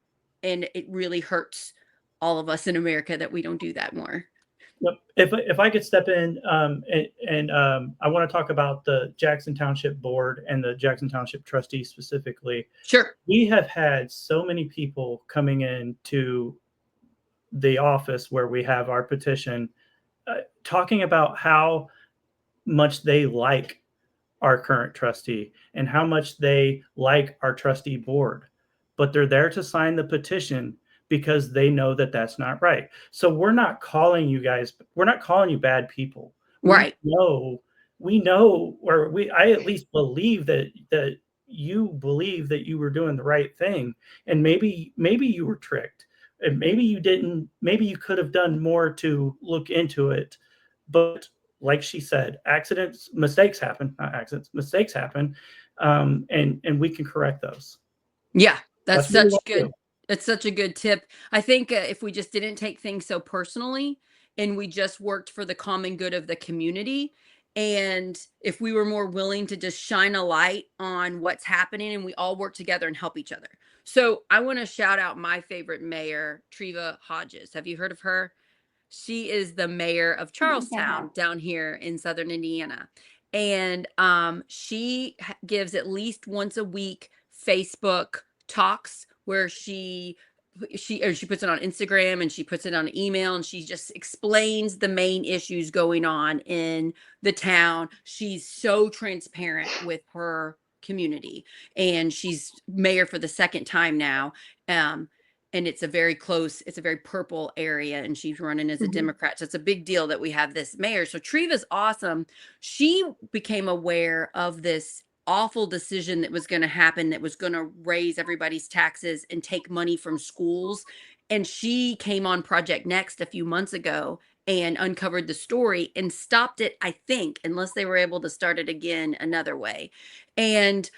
And it really hurts all of us in America that we don't do that more. Yep. If I could step in, I want to talk about the Jackson Township Board and the Jackson Township trustees specifically. Sure. We have had so many people coming in to the office where we have our petition, talking about how much they like our current trustee and how much they like our trustee board, but they're there to sign the petition because they know that that's not right. So we're not calling you bad people. Right. We know, or I at least believe that you believe that you were doing the right thing. And maybe you were tricked, and maybe you didn't, maybe you could have done more to look into it. But like she said, mistakes happen, and we can correct those. Yeah, That's what we want to do. that's such a good tip. I think if we just didn't take things so personally and we just worked for the common good of the community, and if we were more willing to just shine a light on what's happening and we all work together and help each other. So I want to shout out my favorite mayor, Treva Hodges. Have you heard of her? She is the mayor of Yeah. Charlestown down here in Southern Indiana. And she gives at least once a week Facebook talks where she puts it on Instagram and she puts it on email and she just explains the main issues going on in the town. She's so transparent with her community, and she's mayor for the second time now. And it's a very purple area, and she's running as a Mhm. Democrat. So it's a big deal that we have this mayor. So Treva's awesome. She became aware of this awful decision that was going to happen, that was going to raise everybody's taxes and take money from schools. And she came on Project Next a few months ago and uncovered the story and stopped it, I think, unless they were able to start it again another way. And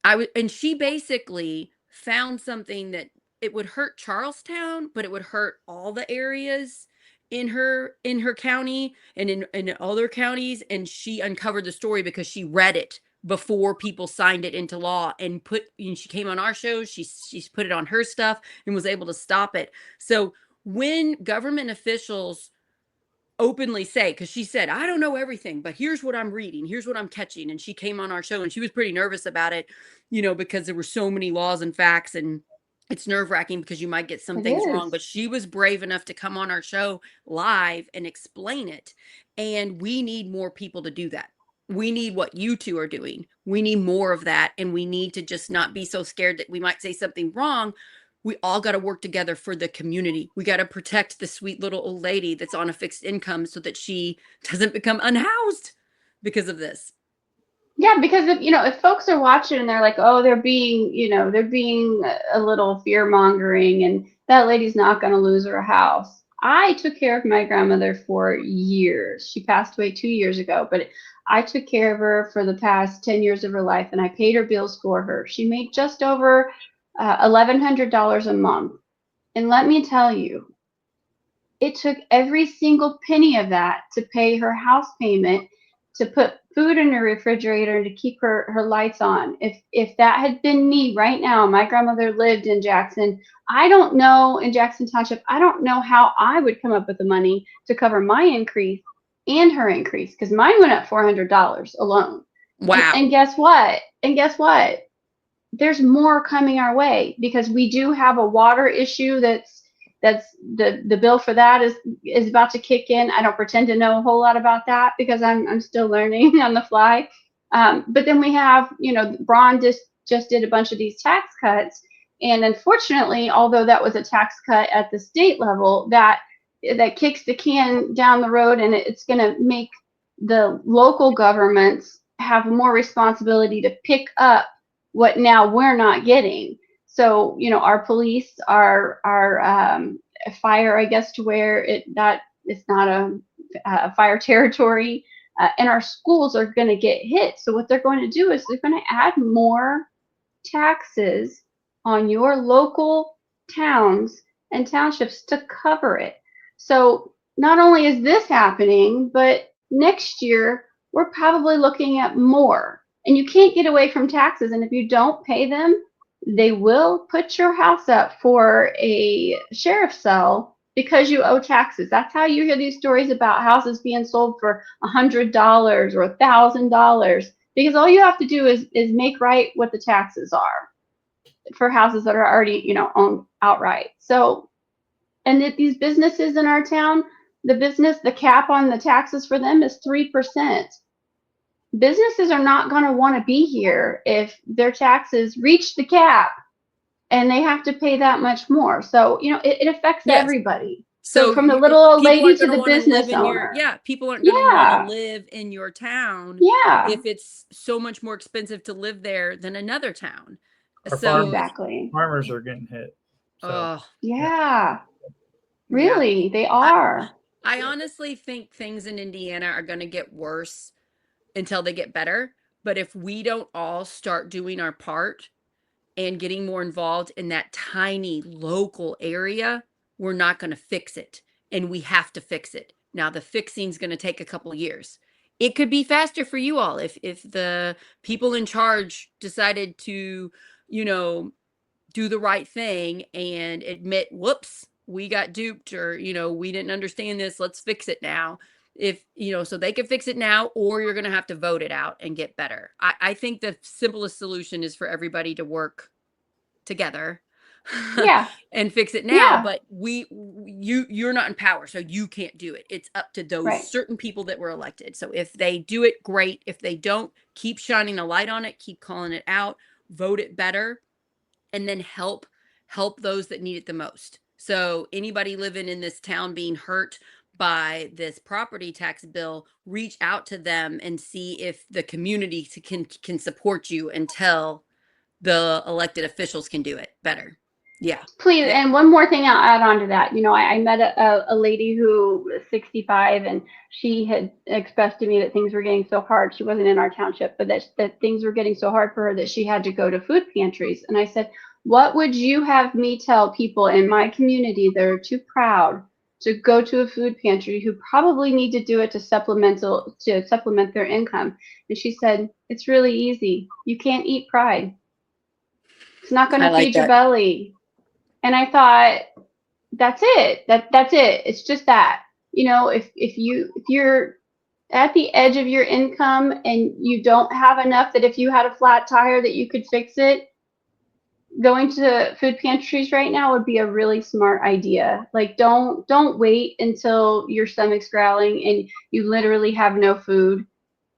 and she basically found something that it would hurt Charlestown, but it would hurt all the areas in her county and in other counties. And she uncovered the story because she read it before people signed it into law, and she came on our show. She's put it on her stuff and was able to stop it. So when government officials openly say, because she said, I don't know everything, but here's what I'm reading, here's what I'm catching. And she came on our show and she was pretty nervous about it, because there were so many laws and facts, and it's nerve-wracking because you might get some It things wrong. is. But she was brave enough to come on our show live and explain it. And we need more people to do that. We need what you two are doing. We need more of that. And we need to just not be so scared that we might say something wrong. We all got to work together for the community. We got to protect the sweet little old lady that's on a fixed income so that she doesn't become unhoused because of this. Yeah, because if folks are watching and they're like, oh, they're being a little fear mongering, and that lady's not going to lose her house. I took care of my grandmother for years. She passed away 2 years ago, but I took care of her for the past 10 years of her life, and I paid her bills for her. She made just over $1,100 a month. And let me tell you, it took every single penny of that to pay her house payment, to put food in her refrigerator, and to keep her lights on. If that had been me right now, my grandmother lived in Jackson. In Jackson Township, I don't know how I would come up with the money to cover my increase and her increase, because mine went up $400 alone. Wow. And guess what? There's more coming our way, because we do have a water issue that's that's the bill for that is about to kick in. I don't pretend to know a whole lot about that because I'm still learning on the fly. But then we have, Braun just did a bunch of these tax cuts, and unfortunately, although that was a tax cut at the state level, that kicks the can down the road, and it's going to make the local governments have more responsibility to pick up what now we're not getting. So, our police, our fire, I guess, to where it's not a fire territory, and our schools are going to get hit. So what they're going to do is they're going to add more taxes on your local towns and townships to cover it. So not only is this happening, but next year we're probably looking at more. And you can't get away from taxes. And if you don't pay them, they will put your house up for a sheriff's sale because you owe taxes. That's how you hear these stories about houses being sold for $100 or $1,000, because all you have to do is make right what the taxes are for houses that are already, owned outright. So, and that these businesses in our town, the cap on the taxes for them is 3%. Businesses are not going to want to be here if their taxes reach the cap and they have to pay that much more. So, it affects everybody. So from the little old lady to the business owner. People aren't going to want to live in your town if it's so much more expensive to live there than another town. Exactly. Farmers are getting hit. So, really, they are. I honestly think things in Indiana are going to get worse until they get better. But if we don't all start doing our part and getting more involved in that tiny local area, we're not going to fix it. And we have to fix it. Now, the fixing is going to take a couple of years. It could be faster for you all if the people in charge decided to, do the right thing and admit, whoops, we got duped, or, we didn't understand this. Let's fix it now. So they can fix it now, or you're going to have to vote it out and get better. I think the simplest solution is for everybody to work together and fix it now. But you're not in power, so you can't do it. It's up to those certain people that were elected. So if they do it, great. If they don't, keep shining a light on it, keep calling it out, vote it better, and then help those that need it the most. So anybody living in this town being hurt by this property tax bill, reach out to them and see if the community can support you until the elected officials can do it better. Please. And one more thing I'll add on to that. I met a lady who was 65, and she had expressed to me that things were getting so hard. She wasn't in our township, but that things were getting so hard for her that she had to go to food pantries. And I said, what would you have me tell people in my community that are too proud to go to a food pantry, who probably need to do it to supplement their income? And she said, it's really easy. You can't eat pride. It's not going to feed your belly. And I thought, that's it. That's it. It's just that. If you're at the edge of your income and you don't have enough that if you had a flat tire that you could fix it, going to food pantries right now would be a really smart idea. Like, don't wait until your stomach's growling and you literally have no food.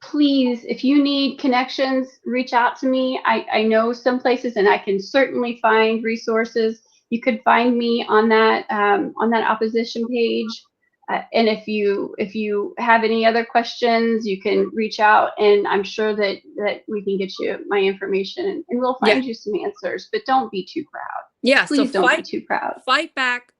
Please, if you need connections, reach out to me. I know some places, and I can certainly find resources. You could find me on that opposition page. And if you have any other questions, you can reach out, and I'm sure that we can get you my information, and we'll find you some answers. But don't be too proud. Please don't be too proud. Fight back,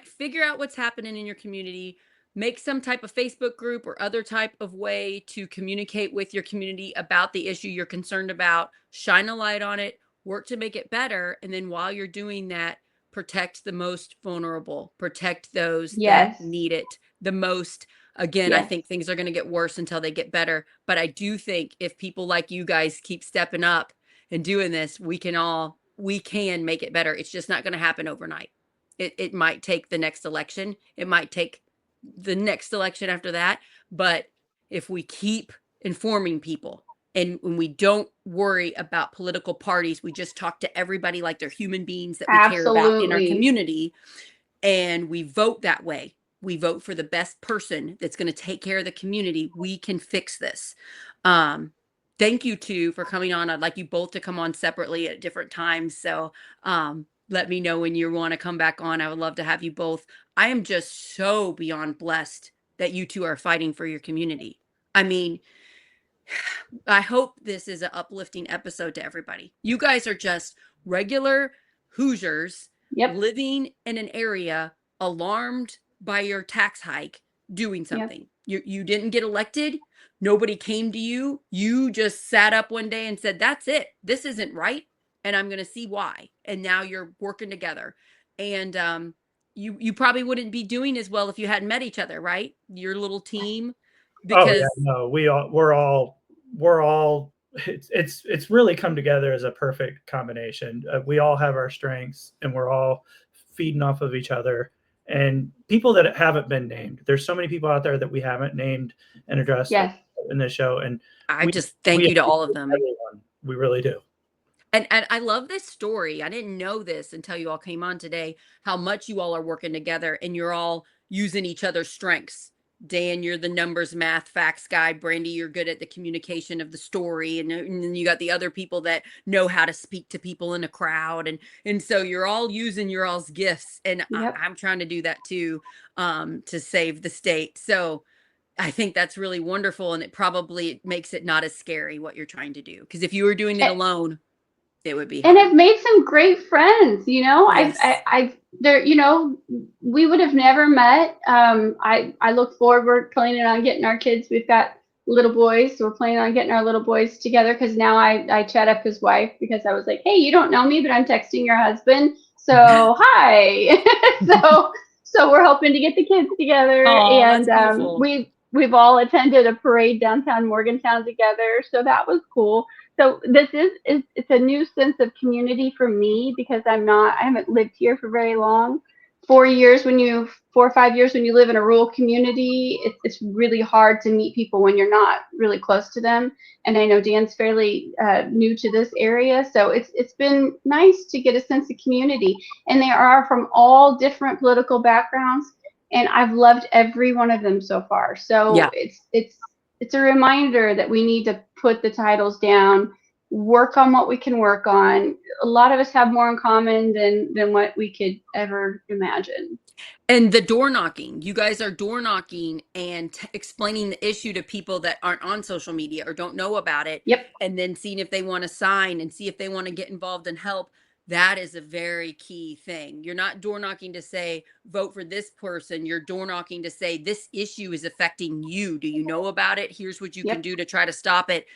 figure out what's happening in your community. Make some type of Facebook group or other type of way to communicate with your community about the issue you're concerned about. Shine a light on it, work to make it better. And then while you're doing that, protect the most vulnerable, protect those that need it the most. Again, I think things are going to get worse until they get better. But I do think if people like you guys keep stepping up and doing this, we can make it better. It's just not going to happen overnight. It might take the next election. It might take the next election after that. But if we keep informing people, and when we don't worry about political parties, we just talk to everybody like they're human beings that we care about in our community, and we vote that way. We vote for the best person that's going to take care of the community. We can fix this. Thank you two for coming on. I'd like you both to come on separately at different times. So let me know when you want to come back on. I would love to have you both. I am just so beyond blessed that you two are fighting for your community. I mean, I hope this is an uplifting episode to everybody. You guys are just regular Hoosiers Yep. living in an area alarmed by your tax hike doing something. Yep. You didn't get elected. Nobody came to you. You just sat up one day and said, that's it. This isn't right. And I'm going to see why. And now you're working together. And you probably wouldn't be doing as well if you hadn't met each other, right? Your little team. Oh yeah, Because no, we're all it's really come together as a perfect combination. We all have our strengths, and we're all feeding off of each other. And people that haven't been named, there's so many people out there that we haven't named and addressed Yes. in this show, and I just thank you to all of them. Everyone. We really do. And I love this story. I didn't know this until you all came on today, how much you all are working together and you're all using each other's strengths. Dan, you're the numbers, math, facts guy. Brandi, you're good at the communication of the story. And then you got the other people that know how to speak to people in a crowd. And so you're all using your all's gifts. And Yep. I'm trying to do that too, to save the state. So I think that's really wonderful. And it probably makes it not as scary what you're trying to do. Because if you were doing it alone, it would be and hard. I've made some great friends, Yes. I've there, we would have never met. I look forward, we're planning on getting our kids. We've got little boys, so we're planning on getting our little boys together, because now I chat up his wife, because I was like, hey, you don't know me, but I'm texting your husband. So hi. so we're hoping to get the kids together. Oh, And that's beautiful. we've all attended a parade downtown Morgantown together. So that was cool. So this it's a new sense of community for me, because I haven't lived here for very long. 4 or 5 years when you live in a rural community, it's really hard to meet people when you're not really close to them. And I know Dan's fairly new to this area, so it's been nice to get a sense of community. And they are from all different political backgrounds, and I've loved every one of them so far. So Yeah. it's a reminder that we need to put the titles down, work on what we can work on. A lot of us have more in common than what we could ever imagine. And the door knocking, you guys are door knocking and explaining the issue to people that aren't on social media or don't know about it. Yep. And then seeing if they want to sign and see if they want to get involved and help. That is a very key thing. You're not door knocking to say, vote for this person. You're door knocking to say, this issue is affecting you. Do you know about it? Here's what you can Yep. do to try to stop it.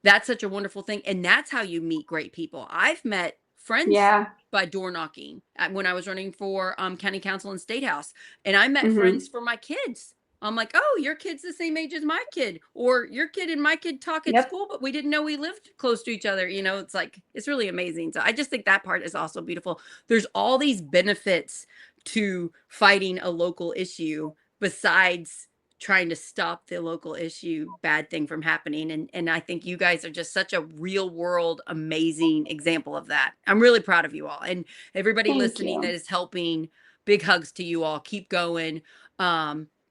That's such a wonderful thing. And that's how you meet great people. I've met friends Yeah. by door knocking when I was running for county council and state house. And I met Mm-hmm. friends for my kids. I'm like, oh, your kid's the same age as my kid, or your kid and my kid talk at Yep. school, but we didn't know we lived close to each other. It's like, it's really amazing. So I just think that part is also beautiful. There's all these benefits to fighting a local issue besides trying to stop the local issue bad thing from happening. And I think you guys are just such a real world, amazing example of that. I'm really proud of you all, and everybody Thank listening you. that is helping. Big hugs to you all. Keep going.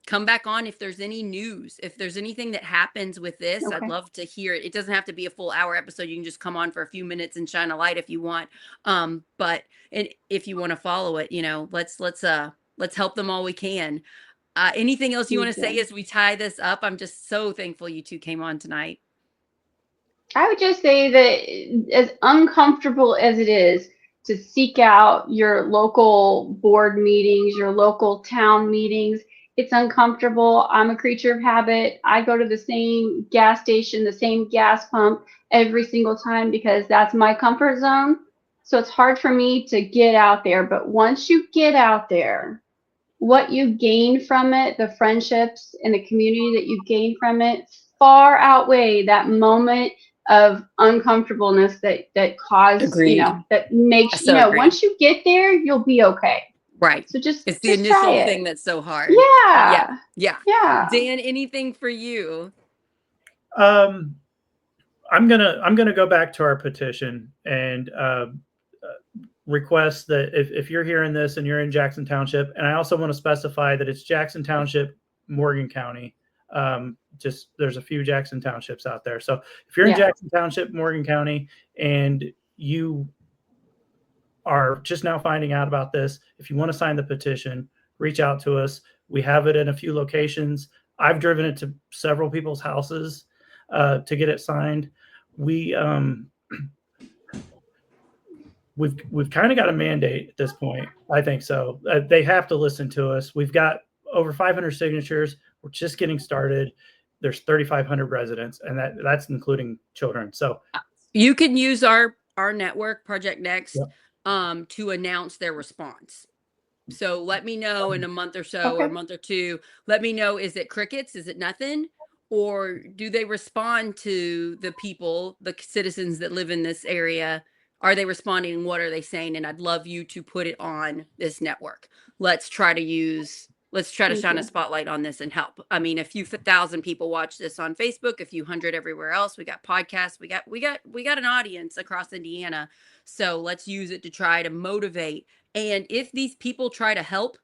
Come back on if there's any news, if there's anything that happens with this. Okay. I'd love to hear it. It doesn't have to be a full hour episode. You can just come on for a few minutes and shine a light if you want. But if you want to follow it, let's help them all we can. Anything else you want to say as we tie this up? I'm just so thankful you two came on tonight. I would just say that, as uncomfortable as it is to seek out your local board meetings, your local town meetings, it's uncomfortable. I'm a creature of habit. I go to the same gas station, the same gas pump every single time, because that's my comfort zone. So it's hard for me to get out there. But once you get out there, what you gain from it, the friendships and the community that you gain from it, far outweigh that moment of uncomfortableness that caused, Agreed. that makes, Agreed. Once you get there, you'll be okay. Right. So it's the initial thing that's so hard. Yeah. Yeah. Dan, anything for you? I'm gonna go back to our petition, and request that if you're hearing this and you're in Jackson Township, and I also want to specify that it's Jackson Township, Morgan County. Just there's a few Jackson Townships out there. So if you're in Jackson Township, Morgan County, and you are just now finding out about this, if you want to sign the petition, reach out to us. We have it in a few locations. I've driven it to several people's houses to get it signed. We've kind of got a mandate at this point. I think so. They have to listen to us. We've got over 500 signatures. We're just getting started. There's 3,500 residents, and that's including children. So you can use our network, Project Next, to announce their response. So let me know in a month or so, or a month or two. Let me know, is it crickets? Is it nothing? Or do they respond to the people, the citizens that live in this area? Are they responding? What are they saying? And I'd love you to put it on this network. Let's try to shine a spotlight on this and help. I mean, a few thousand people watch this on Facebook, a few hundred everywhere else. We got podcasts. We got an audience across Indiana. So let's use it to try to motivate. And if these people try to help,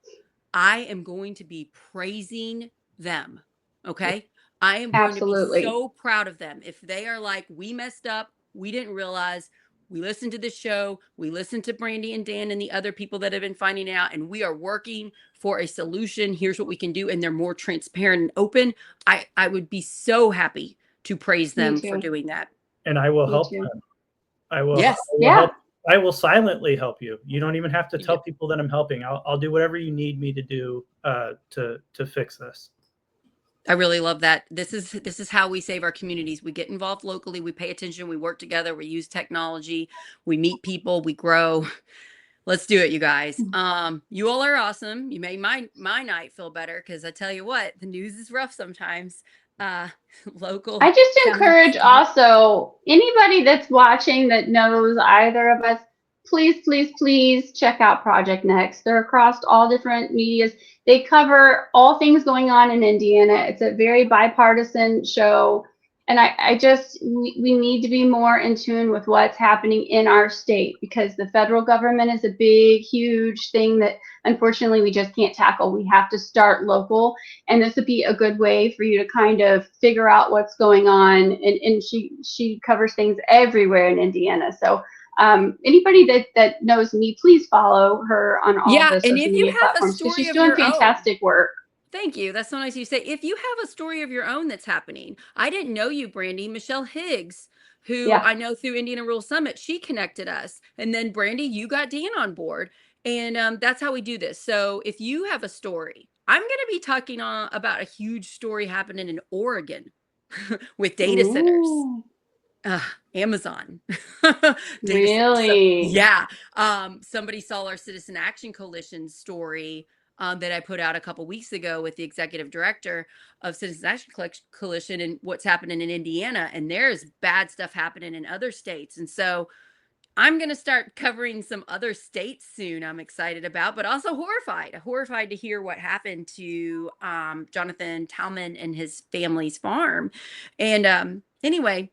I am going to be praising them. Okay. I am going to be so proud of them. If they are like, we messed up, we didn't realize, we listened to the show, we listened to Brandi and Dan and the other people that have been finding out, and we are working for a solution. Here's what we can do. And they're more transparent and open. I would be so happy to praise them for doing that. And I will help them. I will. Yes. Help. I will silently help you. You don't even have to tell people that I'm helping. I'll do whatever you need me to do to fix this. I really love that. This is how we save our communities. We get involved locally. We pay attention. We work together. We use technology. We meet people. We grow. Let's do it, you guys. You all are awesome. You made my night feel better, because I tell you what, the news is rough sometimes. Local. I just encourage also anybody that's watching that knows either of us, please check out Project Next. They're across all different medias. They cover all things going on in Indiana. It's a very bipartisan show. And we need to be more in tune with what's happening in our state, because the federal government is a big, huge thing that unfortunately we just can't tackle. We have to start local. And this would be a good way for you to kind of figure out what's going on. And she covers things everywhere in Indiana. So anybody that knows me, please follow her on all the social media platforms, because she's doing fantastic work. Thank you. That's so nice of you to say. If you have a story of your own that's happening, I didn't know you, Brandi. Michelle Higgs, who I know through Indiana Rural Summit, she connected us. And then Brandi, you got Dan on board. And that's how we do this. So if you have a story, I'm going to be talking about a huge story happening in Oregon with data centers. Amazon. Really? Yeah. Somebody saw our Citizen Action Coalition story that I put out a couple weeks ago with the executive director of Citizen Action Coalition and what's happening in Indiana. And there's bad stuff happening in other states. And so I'm going to start covering some other states soon. I'm excited about, but also horrified to hear what happened to Jonathan Talman and his family's farm. And anyway,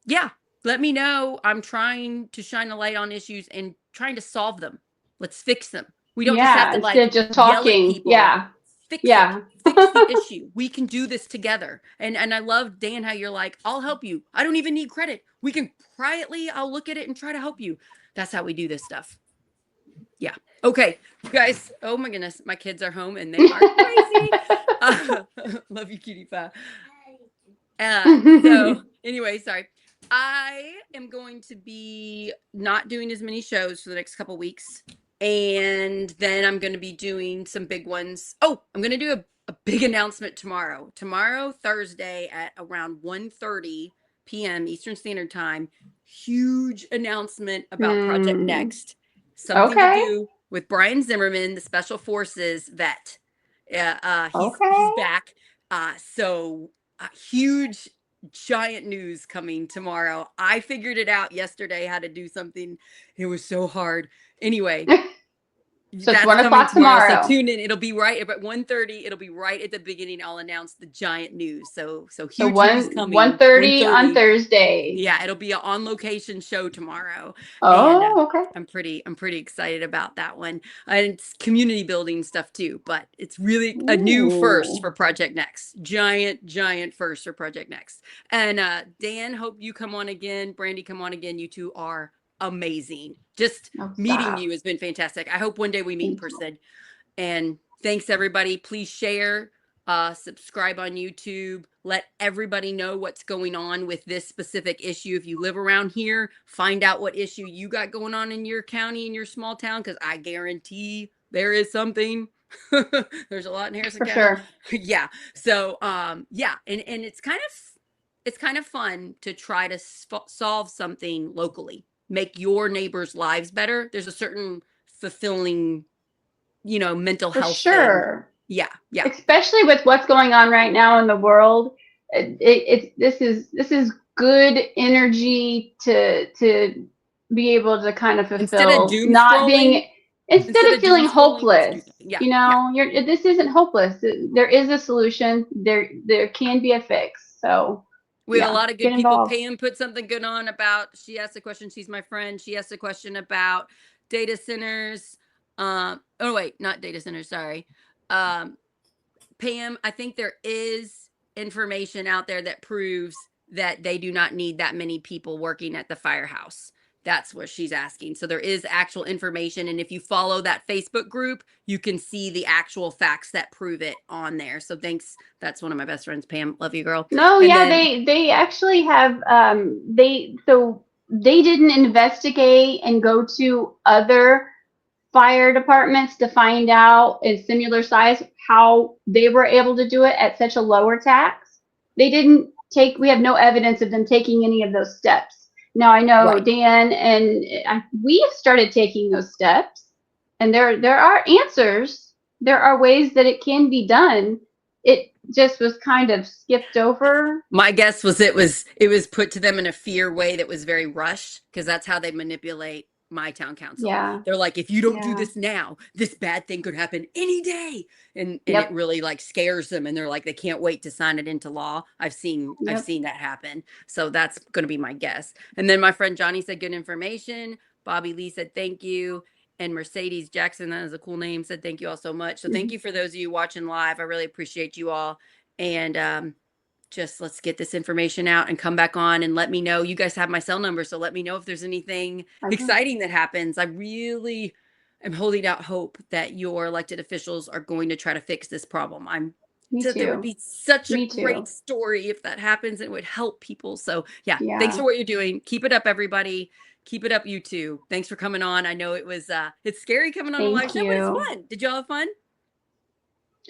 yeah, let me know. I'm trying to shine a light on issues and trying to solve them. Let's fix them. We don't just have to instead of just talking. Fix it. Fix the issue. We can do this together. And I love, Dan, how you're like, I'll help you. I don't even need credit. We can quietly, I'll look at it and try to help you. That's how we do this stuff. Yeah. Okay, you guys. Oh my goodness. My kids are home and they are crazy. Love you, cutie pie. So anyway, sorry. I am going to be not doing as many shows for the next couple weeks. And then I'm going to be doing some big ones. Oh, I'm going to do a big announcement tomorrow. Tomorrow, Thursday at around 1:30 p.m. Eastern Standard Time. Huge announcement about Project Next. Something to do with Brian Zimmerman, the Special Forces vet. He's back. So huge, giant news coming tomorrow. I figured it out yesterday how to do something. It was so hard. Anyway, So it's That's 1 coming o'clock tomorrow. So tomorrow. tune in. It'll be right at 1:30. It'll be right at the beginning. I'll announce the giant news. So So huge news 1 coming. 1:30 on 1:30. Thursday. Yeah, it'll be an on location show tomorrow. And Oh, okay. I'm pretty excited about that one. And it's community building stuff too, but it's really a new first Ooh. for Project Next. Giant first for Project Next. And Dan, hope you come on again. Brandi, come on again. You two are amazing. Just Oh, meeting stop. you has been fantastic. I hope one day we meet in Thank you. person. And thanks everybody. Please share, subscribe on YouTube. Let everybody know what's going on with this specific issue. If you live around here, find out what issue you got going on in your county, in your small town, because I guarantee there is something. There's a lot in Harrison For County. sure. Yeah. So yeah, and it's kind of fun to try to solve something locally, make your neighbors' lives better. There's a certain fulfilling, mental For health thing. sure. Yeah. Especially with what's going on right now in the world. This is good energy to be able to kind of Instead of fulfill, doom not scrolling, being, instead of feeling let's do hopeless. something. Yeah. You know, this isn't hopeless. There is a solution. There can be a fix. So We have a yeah, lot of get good people. involved. Pam put something good on about, she asked a question. She's my friend. She asked a question about data centers. Oh wait, not data centers. Sorry. Pam, I think there is information out there that proves that they do not need that many people working at the firehouse. That's what she's asking. So there is actual information. And if you follow that Facebook group, you can see the actual facts that prove it on there. So thanks. That's one of my best friends, Pam. Love you, girl. No, And yeah, then they actually have they didn't investigate and go to other fire departments to find out in similar size how they were able to do it at such a lower tax. They didn't take, we have no evidence of them taking any of those steps. Now I know right. Dan and we have started taking those steps, and there are answers. There are ways that it can be done. It just was kind of skipped over. My guess was it was put to them in a fear way that was very rushed, because that's how they manipulate my town council. Yeah, They're like, if you don't do yeah, this now, this bad thing could happen any day. And it yep, really like scares them, and they're like, they can't wait to sign it into law. I've yep. seen that happen. So that's gonna be my guess. And then my friend Johnny said good information. Bobby Lee said thank you. And Mercedes Jackson, that is a cool name, said thank you all so much. So thank Mhm. you for those of you watching live. I really appreciate you all. And just let's get this information out and come back on and let me know. You guys have my cell number, so let me know if there's anything I will. exciting that happens. I really am holding out hope that your elected officials are going to try to fix this problem. I'm Me that there would too. be such a Me great too. story if that happens, and it would help people. So yeah, thanks Yeah. for what you're doing. Keep it up, everybody. Keep it up, you too. Thanks for coming on. I know it's scary coming on a live Thank show, but it's you. fun. Did y'all have fun?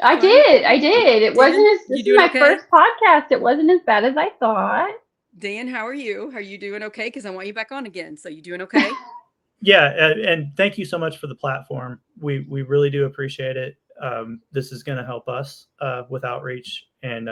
I Fun? did. I did. It wasn't Dan, as, you this is doing my okay? first podcast. It wasn't as bad as I thought. Dan, how are you? Are you doing okay? Because I want you back on again. So you doing okay? Yeah, and thank you so much for the platform. We really do appreciate it. This is going to help us with outreach, and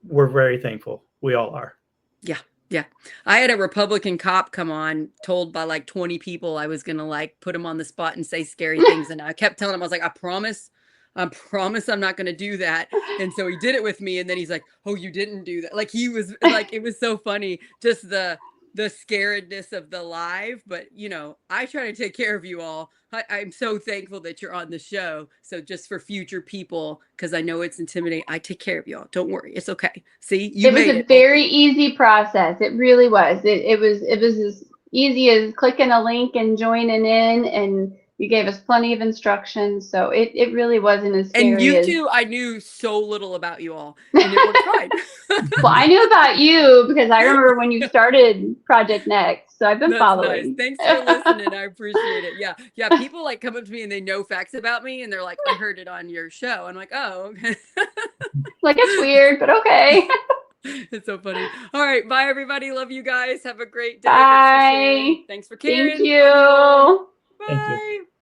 we're very thankful. We all are. Yeah. Yeah. I had a Republican cop come on, told by like 20 people I was going to like put him on the spot and say scary things. And I kept telling him, I was like, I promise I'm not going to do that. And so he did it with me. And then he's like, oh, you didn't do that. Like he was like, it was so funny. Just the scaredness of the live, but I try to take care of you all. I'm so thankful that you're on the show. So just for future people, because I know it's intimidating, I take care of y'all. Don't worry, it's okay. See, you It was made a it. very easy process. It really was. It was as easy as clicking a link and joining in, and you gave us plenty of instructions. So it really wasn't as And scary you as. two, I knew so little about you all, and it worked fine. Well, I knew about you because I remember when you started Project Next. So I've been That's nice. following. Thanks for listening. I appreciate it. Yeah. Yeah. People like come up to me and they know facts about me, and they're like, I heard it on your show. I'm like, oh, okay. Like, it's weird, but okay. It's so funny. All right. Bye, everybody. Love you guys. Have a great day. Thanks for sharing. Bye. Thanks for Thank caring. Love you all. you. Thank you. Bye.